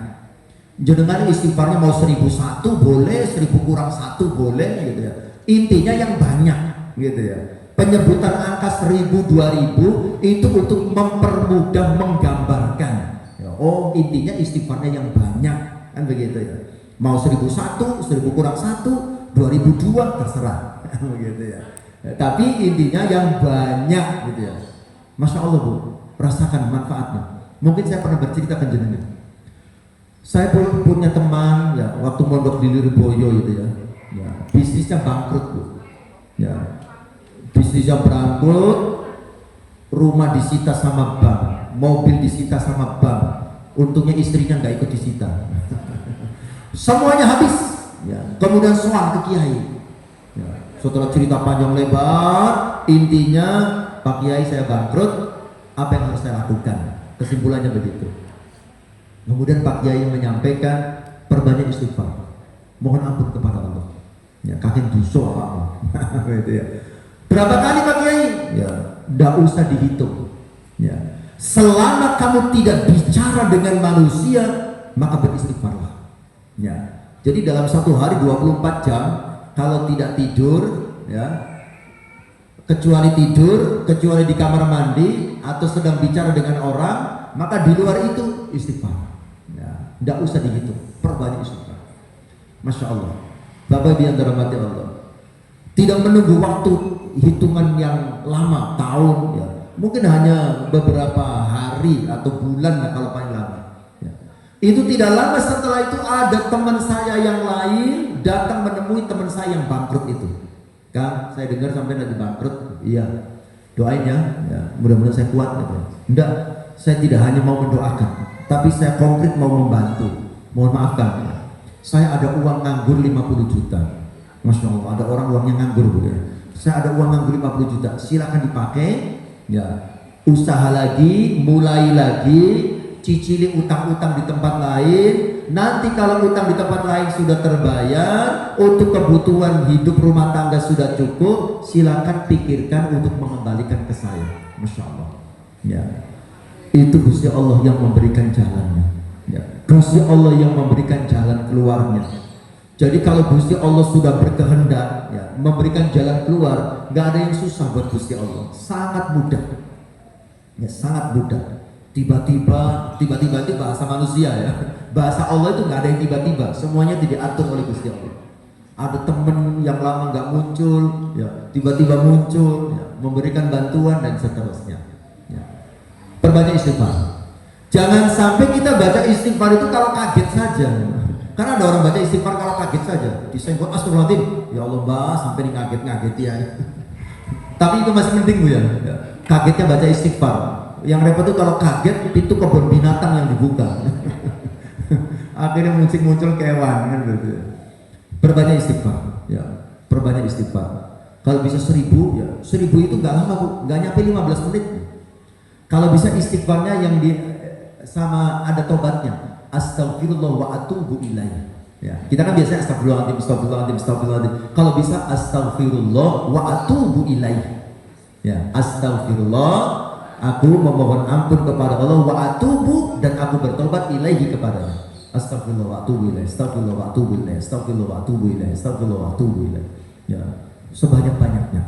Jenengan istighfarnya mau 1001 boleh, 1000 kurang 1 boleh, gitu ya. Intinya yang banyak, gitu ya. Penyebutan angka 1000, 2000 itu untuk mempermudah, menggambarkan. Oh, intinya istighfarnya yang banyak, kan begitu ya. Mau 1001, 1000 kurang 1, 2002 terserah, begitu ya. Tapi intinya yang banyak, gitu ya. Masya Allah, Bu, rasakan manfaatnya. Mungkin saya pernah bercerita ke jenengan. Saya punya teman, ya, waktu mondok di Lirboyo, gitu ya. Ya, bisnisnya bangkrut Bu. Ya, bisnisnya bangkrut, rumah disita sama bank, mobil disita sama bank. Untungnya istrinya nggak ikut disita. Semuanya habis. Ya. Kemudian soal ke kiai. Ya. Setelah cerita panjang lebar, intinya Pak Kiai saya bangkrut, apa yang harus saya lakukan? Kesimpulannya begitu. Kemudian Pak Kiai menyampaikan perbanyak istighfar, mohon ampun kepada Allah. Ya, kakek dosa apa? Gitu ya. Berapa kali Pak Kiai? Ya, tidak usah dihitung. Ya. Selama kamu tidak bicara dengan manusia, maka beristighfarlah. Ya. Jadi dalam satu hari 24 jam, kalau tidak tidur, ya, kecuali tidur, kecuali di kamar mandi atau sedang bicara dengan orang, maka di luar itu istighfar. Ya. Tidak usah dihitung, perbanyak istighfar. Masya Allah. Bapak Ibu yang dirahmati Allah, tidak menunggu waktu hitungan yang lama, tahun, ya. Mungkin hanya beberapa hari atau bulan lah kalau paling lama. Ya. Itu tidak lama setelah itu ada teman saya yang lain datang menemui teman saya yang bangkrut itu. Kang, saya dengar sampai lagi bangkrut. Iya, doain ya, mudah-mudahan saya kuat. Gitu. Enggak, saya tidak hanya mau mendoakan, tapi saya konkret mau membantu. Mohon maafkan. Saya ada uang nganggur 50 juta. Masya Allah, ada orang uangnya nganggur. Saya ada uang nganggur 50 juta. Silakan dipakai. Ya, usaha lagi, mulai lagi, cicili utang-utang di tempat lain. Nanti kalau utang di tempat lain sudah terbayar, untuk kebutuhan hidup rumah tangga sudah cukup, silakan pikirkan untuk mengembalikan ke saya. Masya Allah. Ya, itu Gusti Allah yang memberikan jalannya. Ya, Gusti Allah yang memberikan jalan keluarnya. Jadi kalau Gusti Allah sudah berkehendak, ya, memberikan jalan keluar, nggak ada yang susah buat Gusti Allah. Sangat mudah, ya, sangat mudah. Tiba-tiba itu bahasa manusia ya. Bahasa Allah itu nggak ada yang tiba-tiba. Semuanya diatur oleh Gusti Allah. Ada temen yang lama nggak muncul, ya, tiba-tiba muncul, ya, memberikan bantuan dan seterusnya. Ya. Perbanyak istighfar. Jangan sampai kita baca istighfar itu kalau kaget saja. Karena ada orang baca istighfar kalau kaget saja. Disenggol astagfirullahaladzim. Ya Allah Mbak, sampai ngaget-ngaget ya. Tapi itu masih penting Bu ya. Kagetnya baca istighfar. Yang repot itu kalau kaget pintu kebun binatang yang dibuka. Akhirnya muncul kewan kan gitu. Perbanyak istighfar. Ya, perbanyak istighfar. Kalau bisa 1000 ya. 1000 itu nggak lama Bu, nggak nyampe 15 menit. Kalau bisa istighfarnya yang sama ada tobatnya, astagfirullah wa atubu ilaih. Ya, kita kan biasanya astagfirullahaladzim, astagfirullahaladzim, astagfirullahaladzim. Kalau bisa astagfirullah wa atubu ilaih. Ya, astagfirullah, aku memohon ampun kepada Allah, wa atubu, dan aku bertobat ilaihi kepadanya. Astagfirullah wa atubu ilaih, astagfirullah wa atubu ilaih, astagfirullah wa atubu ilaih, astagfirullah wa atubu ilaih. Ya, sebanyak-banyaknya.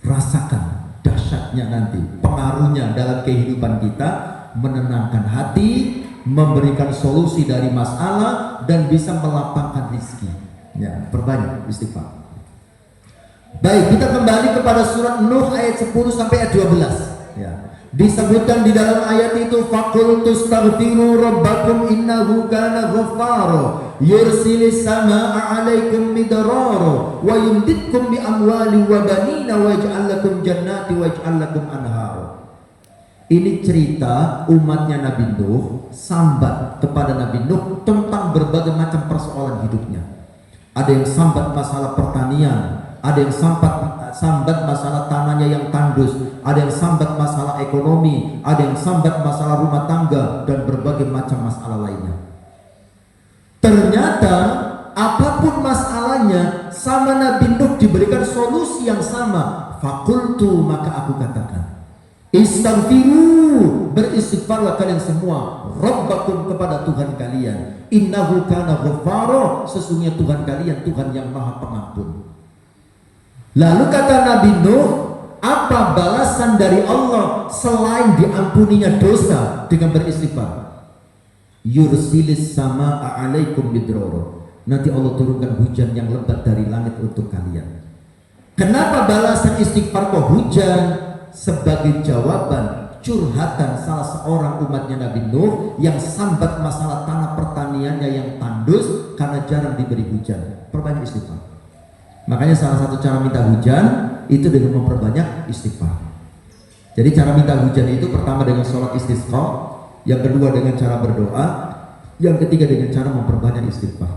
Rasakan dahsyatnya nanti, pengaruhnya dalam kehidupan kita, menenangkan hati, memberikan solusi dari masalah, dan bisa melapangkan rezeki. Ya, perbanyak istighfar. Baik, kita kembali kepada surat Nuh ayat 10 sampai ayat 12. Ya. Disebutkan di dalam ayat itu, faqul tastaghfiru rabbakum innahu kana ghaffara yursilis samaa'a 'alaikum midrara wa yumditkum bi amwali wa banina wa yaj'al lakum jannati wa yaj'al lakum anhara. Ini cerita umatnya Nabi Nuh sambat kepada Nabi Nuh tentang berbagai macam persoalan hidupnya. Ada yang sambat masalah pertanian, ada yang sambat masalah tanahnya yang tandus, ada yang sambat masalah ekonomi, ada yang sambat masalah rumah tangga, dan berbagai macam masalah lainnya. Ternyata apapun masalahnya, sama Nabi Nuh diberikan solusi yang sama. Fakultu, maka aku katakan, istaghfiru, beristighfarlah kalian semua, rabbakum, kepada Tuhan kalian, innahu kana ghaffara, sesungguhnya Tuhan kalian Tuhan yang maha pengampun. Lalu kata Nabi Nuh, apa balasan dari Allah selain diampuninya dosa dengan beristighfar? Yursilis samaa'a 'alaikum midrara, nanti Allah turunkan hujan yang lebat dari langit untuk kalian. Kenapa balasan istighfar kok hujan? Sebagai jawaban curhatan salah seorang umatnya Nabi Nuh yang sambat masalah tanah pertaniannya yang tandus karena jarang diberi hujan. Perbanyak istighfar. Makanya salah satu cara minta hujan itu dengan memperbanyak istighfar. Jadi cara minta hujan itu pertama dengan sholat istisqa, yang kedua dengan cara berdoa, yang ketiga dengan cara memperbanyak istighfar.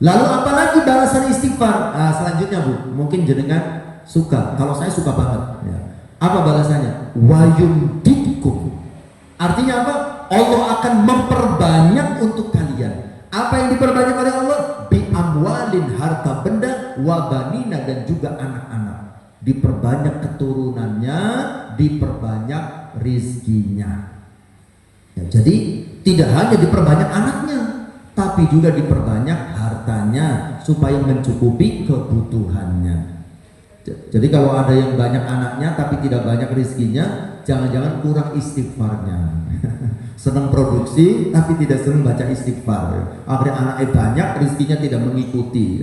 Lalu apalagi balasan istighfar? Nah, selanjutnya Bu, mungkin jenengan suka. Kalau saya suka banget. Ya. Apa balasannya? Wayumditkum. Artinya apa? Allah akan memperbanyak untuk kalian. Apa yang diperbanyak oleh Allah? Bi amwalin, harta benda, wabanina, dan juga anak-anak. Diperbanyak keturunannya, diperbanyak rizkinya. Ya, jadi tidak hanya diperbanyak anaknya, tapi juga diperbanyak hartanya supaya mencukupi kebutuhannya. Jadi kalau ada yang banyak anaknya tapi tidak banyak rizkinya, jangan-jangan kurang istighfarnya. Senang produksi tapi tidak sering baca istighfar. Akhirnya anaknya banyak, rizkinya tidak mengikuti.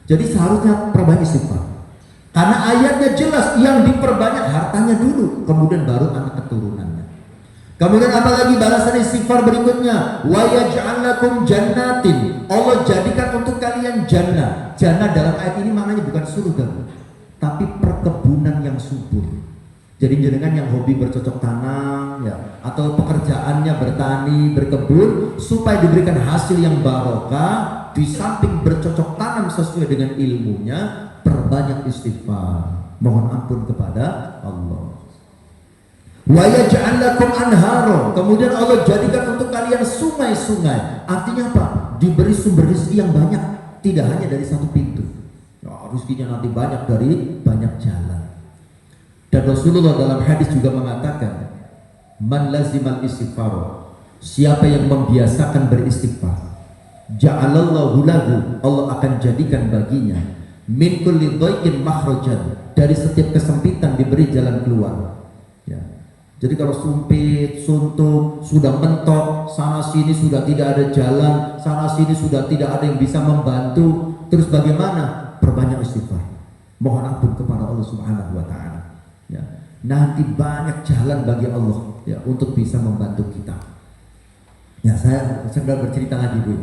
Jadi seharusnya perbanyak istighfar. Karena ayatnya jelas, yang diperbanyak hartanya dulu, kemudian baru anak keturunannya. Kemudian apalagi balasan istighfar berikutnya? Wa yaj'al lakum jannatin. Allah jadikan untuk kalian jannah. Jannah dalam ayat ini maknanya bukan surga, tapi perkebunan yang subur. Jadi jenengan yang hobi bercocok tanam ya, atau pekerjaannya bertani, berkebun, supaya diberikan hasil yang barokah, di samping bercocok tanam sesuai dengan ilmunya, perbanyak istighfar, mohon ampun kepada Allah. Wa yaj'al lakum anhara. Kemudian Allah jadikan untuk kalian sungai-sungai. Artinya apa? Diberi sumber rezeki yang banyak, tidak hanya dari satu pintu. Rezekinya nanti banyak dari banyak jalan. Dan Rasulullah dalam hadis juga mengatakan, man lazimal istighfar, siapa yang membiasakan beristighfar, ja'alallahu lahu, Allah akan jadikan baginya min kulli dhaiqin makhrajan, dari setiap kesempitan diberi jalan keluar. Ya. Jadi kalau sumpit, suntuk, sudah mentok, sana sini sudah tidak ada jalan, sana sini sudah tidak ada yang bisa membantu, terus bagaimana? Perbanyak istighfar, mohon ampun kepada Allah Subhanahu wa Ta'ala. Ya, nanti banyak jalan bagi Allah ya untuk bisa membantu kita. Ya, saya sedang bercerita lagi Bu.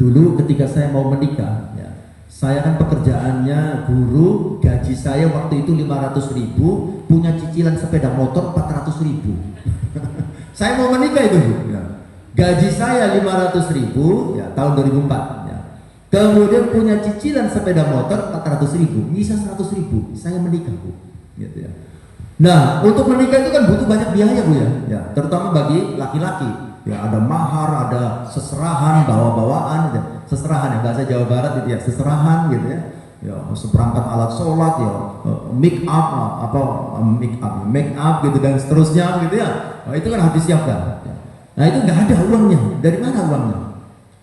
Dulu ketika saya mau menikah, ya, saya kan pekerjaannya guru, gaji saya waktu itu 500.000, punya cicilan sepeda motor 400.000. Saya mau menikah itu Bu. Ya. Gaji saya 500.000 ya tahun 2004. Ya. Kemudian punya cicilan sepeda motor 400.000, bisa 100.000. Saya menikah Bu. Gitu ya. Nah, untuk menikah itu kan butuh banyak biaya Bu ya, ya terutama bagi laki-laki. Ya ada mahar, ada seserahan, bawa-bawaan, ya. Seserahan ya bahasa Jawa Barat itu ya, seserahan gitu ya. Ya seperangkat alat sholat ya, make up gitu dan seterusnya gitu ya. Nah, itu kan harus disiapkan. Nah itu nggak ada uangnya. Dari mana uangnya?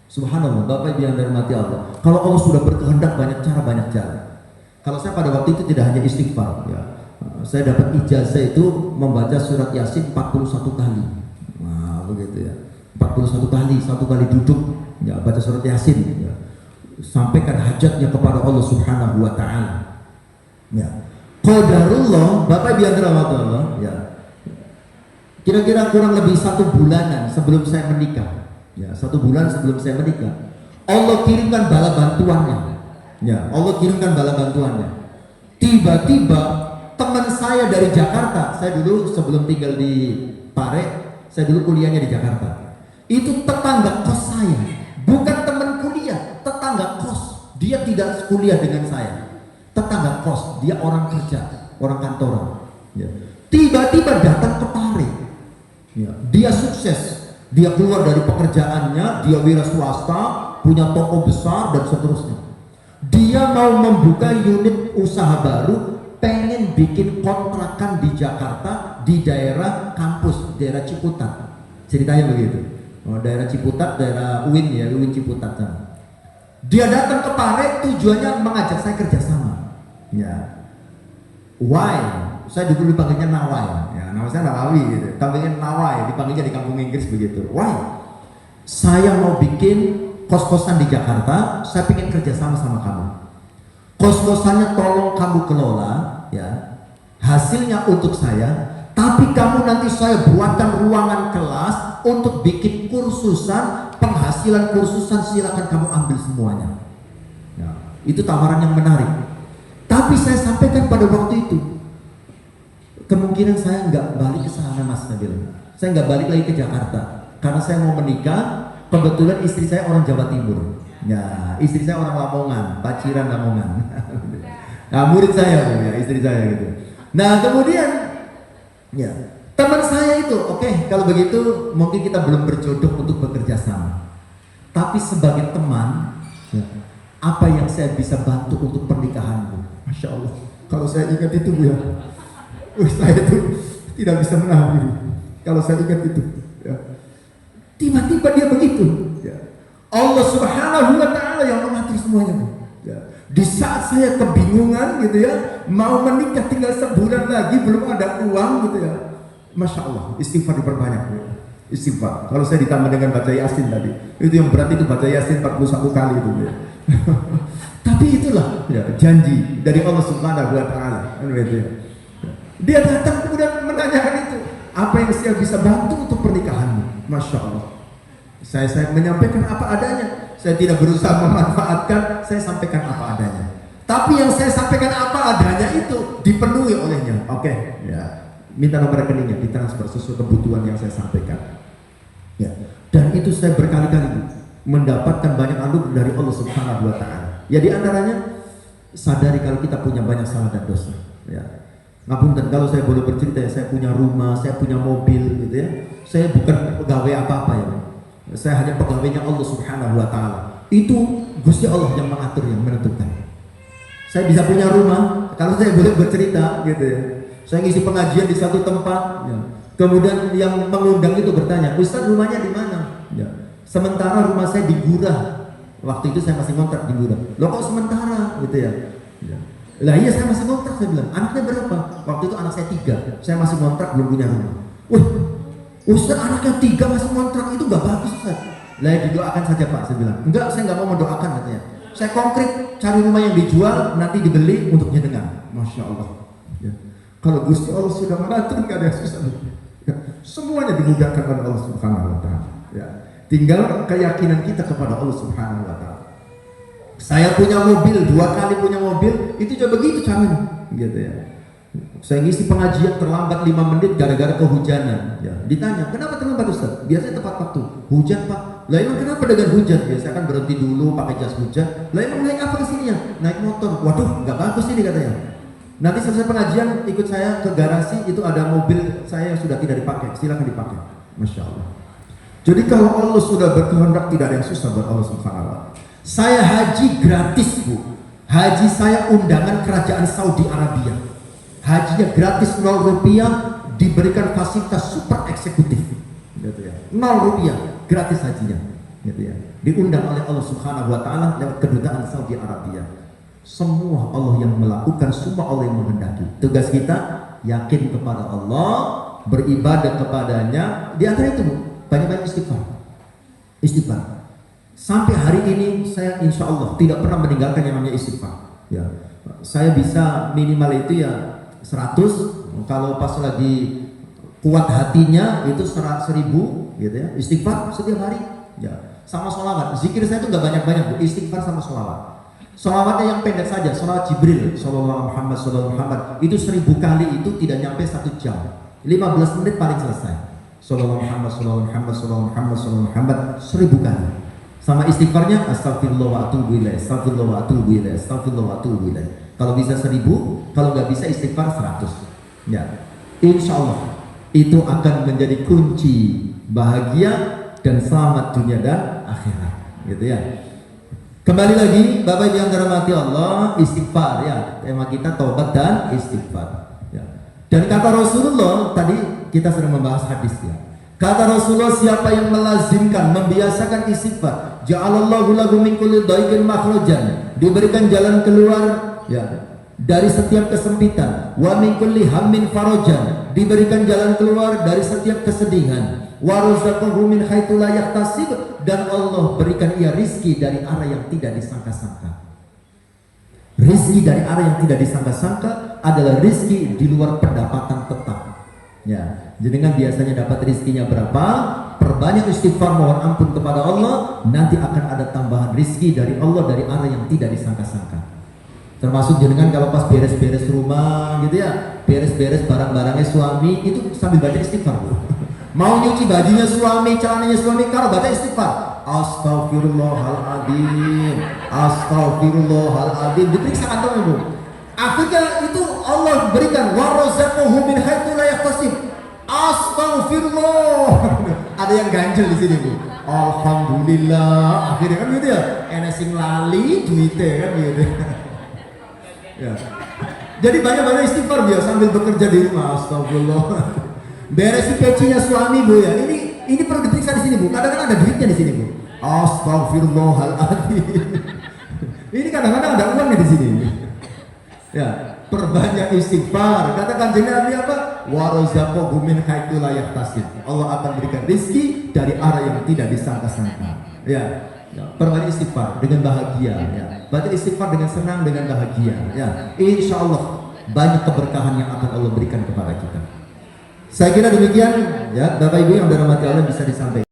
Subhanallah, Bapak Ibu yang dirahmati Allah. Kalau Allah sudah berkehendak, banyak cara, banyak jalan. Kalau saya pada waktu itu tidak hanya istighfar ya. Saya dapat ijazah itu membaca surat Yasin 41 kali. Nah, begitu ya. 41 kali, satu kali duduk ya baca surat Yasin ya. Sampaikan hajatnya kepada Allah Subhanahu wa Ta'ala. Ya. Qadarullah, Bapak Ibu yang dirahmati Allah, ya. Kira-kira kurang lebih 1 bulanan sebelum saya menikah. Ya, 1 bulan sebelum saya menikah, Allah kirimkan bala bantuannya. Ya, Allah kirimkan bala bantuannya. Tiba-tiba teman saya dari Jakarta, saya dulu sebelum tinggal di Pare, saya dulu kuliahnya di Jakarta. Itu tetangga kos saya, bukan teman kuliah, tetangga kos. Dia tidak kuliah dengan saya, tetangga kos. Dia orang kerja, orang kantoran. Ya. Tiba-tiba datang ke Pare. Ya. Dia sukses, dia keluar dari pekerjaannya, dia wira swasta, punya toko besar dan seterusnya. Dia mau membuka unit usaha baru, pengen bikin kontrakan di Jakarta di daerah kampus, daerah Ciputat. Ceritanya begitu. Oh, daerah Ciputat, daerah UIN ya, UIN Ciputat sana. Dia datang ke Pare tujuannya mengajak saya kerjasama. Ya. Why? Saya dulu dipanggilnya Nawai. Ya, nama saya Nawawi gitu. Panggilnya Nawai, dipanggilnya di kampung Inggris begitu. Why? Saya mau bikin kos-kosan di Jakarta, saya pengen kerjasama sama kamu. Kos-kosannya tolong kamu kelola, ya. Hasilnya untuk saya, tapi kamu nanti saya buatkan ruangan kelas untuk bikin kursusan, penghasilan kursusan silakan kamu ambil semuanya. Ya. Itu tawaran yang menarik. Tapi saya sampaikan pada waktu itu, kemungkinan saya nggak balik ke sana Mas, saya bilang. Saya nggak balik lagi ke Jakarta karena saya mau menikah. Kebetulan istri saya orang Jawa Timur. Ya, istri saya orang Lamongan, Paciran Lamongan. Nah, murid saya ya, istri saya gitu. Nah, kemudian ya, teman saya itu, oke, kalau begitu mungkin kita belum berjodoh untuk bekerja sama. Tapi sebagai teman, ya, apa yang saya bisa bantu untuk pernikahanmu? Masya Allah, kalau saya ingat itu Bu ya, saya itu tidak bisa menahan diri. Kalau saya ingat itu, ya. Tiba-tiba dia begitu. Ya. Allah Subhanahu wa Ta'ala yang mengatur semuanya. Ya. Di saat saya kebingungan gitu ya, mau menikah tinggal sebulan lagi, belum ada uang gitu ya. Masya Allah, istighfar diperbanyak. Ya. Istighfar. Kalau saya ditambah dengan baca Yasin tadi, itu yang berat itu baca Yasin 41 kali itu. Ya. Tapi itulah ya, janji dari Allah Subhanahu wa Ta'ala. Dia datang kemudian menanyakan itu, apa yang saya bisa bantu untuk pernikahanmu? Masya Allah. Saya menyampaikan apa adanya. Saya tidak berusaha memanfaatkan, saya sampaikan apa adanya. Tapi yang saya sampaikan apa adanya itu dipenuhi olehnya. Oke, ya. Minta nomor rekeningnya, ditransfer sesuai kebutuhan yang saya sampaikan. Ya. Dan itu saya berkali-kali mendapatkan banyak anugerah dari Allah Subhanahu wa Ta'ala. Ya, di antaranya sadari kalau kita punya banyak salah dan dosa. Ya. Ngapunten, kalau saya boleh bercerita ya, saya punya rumah, saya punya mobil gitu ya. Saya bukan pegawai apa-apa ya. Saya hanya pegawainya Allah Subhanahu wa Ta'ala. Itu Gusti Allah yang mengatur, yang menentukan. Saya bisa punya rumah, kalau saya boleh bercerita gitu ya. Saya ngisi pengajian di satu tempat ya. Kemudian yang mengundang itu bertanya, "Ustaz, rumahnya di mana?" Ya. Sementara rumah saya di Gurah. Waktu itu saya masih ngontrak di Gurah. Loh kok sementara gitu ya. Ya. Lah iya, saya masih ngontrak, saya bilang. Anaknya berapa? Waktu itu anak saya 3. Saya masih ngontrak, belum punya rumah. Wah, Ustaz, anaknya 3 masih ngontrak, itu gak bagus Ustaz. Lah ya, didoakan saja Pak, saya bilang. Enggak, saya gak mau mendoakan katanya. Saya konkret, cari rumah yang dijual, nanti dibeli untuk jenengan. Masya Allah. Ya. Kalau Gusti Allah sudah mengatur, gak ada yang susah. Ya. Semuanya dimudahkan oleh Allah Subhanahu wa Ta'ala. Ya. Tinggal keyakinan kita kepada Allah Subhanahu wa Ta'ala. Saya punya mobil, 2 kali punya mobil, itu juga begitu caranya, gitu ya. Saya ngisi pengajian terlambat 5 menit gara-gara kehujanan. Ya, ditanya, kenapa terlambat Ustaz? Biasanya tepat waktu. Hujan Pak. Lah emang kenapa dengan hujan? Biasanya kan berhenti dulu pakai jas hujan. Lah emang naik apa kesininya? Naik motor. Waduh, nggak bagus ini katanya. Nanti selesai pengajian ikut saya ke garasi, itu ada mobil saya yang sudah tidak dipakai. Silakan dipakai. Masya Allah. Jadi kalau Allah sudah berkehendak, tidak ada yang susah buat Allah Subhanahu wa Ta'ala. Saya haji gratis Bu. Haji saya undangan kerajaan Saudi Arabia. Hajinya gratis, 0 rupiah, diberikan fasilitas super eksekutif. Gitu ya. 0 rupiah gratis hajinya. Gitu ya. Diundang oleh Allah Subhanahu wa Ta'ala lewat kedutaan Saudi Arabia. Semua Allah yang melakukan, semua Allah yang menghendaki. Tugas kita yakin kepada Allah, beribadah kepadanya. Di antara itu banyak-banyak istighfar. Istighfar. Sampai hari ini saya insya Allah tidak pernah meninggalkan yang namanya istighfar. Ya, saya bisa minimal itu ya 100. Kalau pas lagi kuat hatinya itu 100.000 gitu ya. Istighfar setiap hari. Ya, sama sholawat. Zikir saya itu nggak banyak-banyak, istighfar sama sholawat. Sholawatnya yang pendek saja, sholawat Jibril, Sallallahu Muhammad, Sallallahu Muhammad. Itu 1000 kali itu tidak nyampe 1 jam. 15 menit paling selesai. Sallallahu Muhammad, Sallallahu Muhammad, Sallallahu Muhammad, Sallallahu Muhammad 1000 kali. Sama istighfarnya astagfirullah wa atubu ilaih, astagfirullah wa atubu ilaih, astagfirullah wa atubu ilaih. Kalau bisa 1000, kalau nggak bisa istighfar 100. Ya, insya Allah itu akan menjadi kunci bahagia dan selamat dunia dan akhirat. Gitu ya. Kembali lagi, Bapak Ibu yang dirahmati Allah, istighfar ya. Tema kita taubat dan istighfar. Ya. Dan kata Rasulullah tadi kita sedang membahas hadis ya. Kata Rasulullah, siapa yang melazimkan, membiasakan istighfar, ja'alallahu lahu min kulli dhaiqin makhrajan, diberikan jalan keluar ya dari setiap kesempitan, wa min kulli hammin farajan, diberikan jalan keluar dari setiap kesedihan, wa razaqahu min haitsu la yahtasib, dan Allah berikan ia rizki dari arah yang tidak disangka-sangka. Rizki dari arah yang tidak disangka-sangka adalah rizki di luar pendapatan tetap. Ya, jadi kan biasanya dapat rizkinya berapa, perbanyak istighfar, mohon ampun kepada Allah, nanti akan ada tambahan rizki dari Allah dari arah yang tidak disangka-sangka. Termasuk jenengan kalau pas beres-beres rumah gitu ya, beres-beres barang-barangnya suami, itu sambil baca istighfar Bu. Mau nyuci bajunya suami, celananya suami, kalau baca istighfar, Astaghfirullahaladzim, Astaghfirullahaladzim, diperiksa kantongnya Bu. Akhirnya itu Allah berikan warazaqahu min haitsu la yahtasib. Astaghfirullah. Ada yang ganjel di sini Bu. Alhamdulillah. Akhirnya kan gitu ya. Enak sing lali duite kan gitu. Ya. Jadi banyak-banyak istighfar dia sambil bekerja di rumah. Astagfirullah. Beresi pecinya suami Bu ya. Ini perlu diperiksa di sini Bu. Kadang-kadang ada duitnya di sini Bu. Astaghfirullahaladzim. Ini kadang-kadang ada uangnya di sini. Ya, perbanyak istighfar. Katakan Nabi apa? Warazaqahu min haitsu la yahtasib. Allah akan berikan rezeki dari arah yang tidak disangka-sangka. Ya. Perbanyak istighfar dengan bahagia ya. Baca istighfar dengan senang, dengan bahagia ya. Insya Allah banyak keberkahan yang akan Allah berikan kepada kita. Saya kira demikian ya, Bapak Ibu yang dirahmati Allah bisa disampaikan.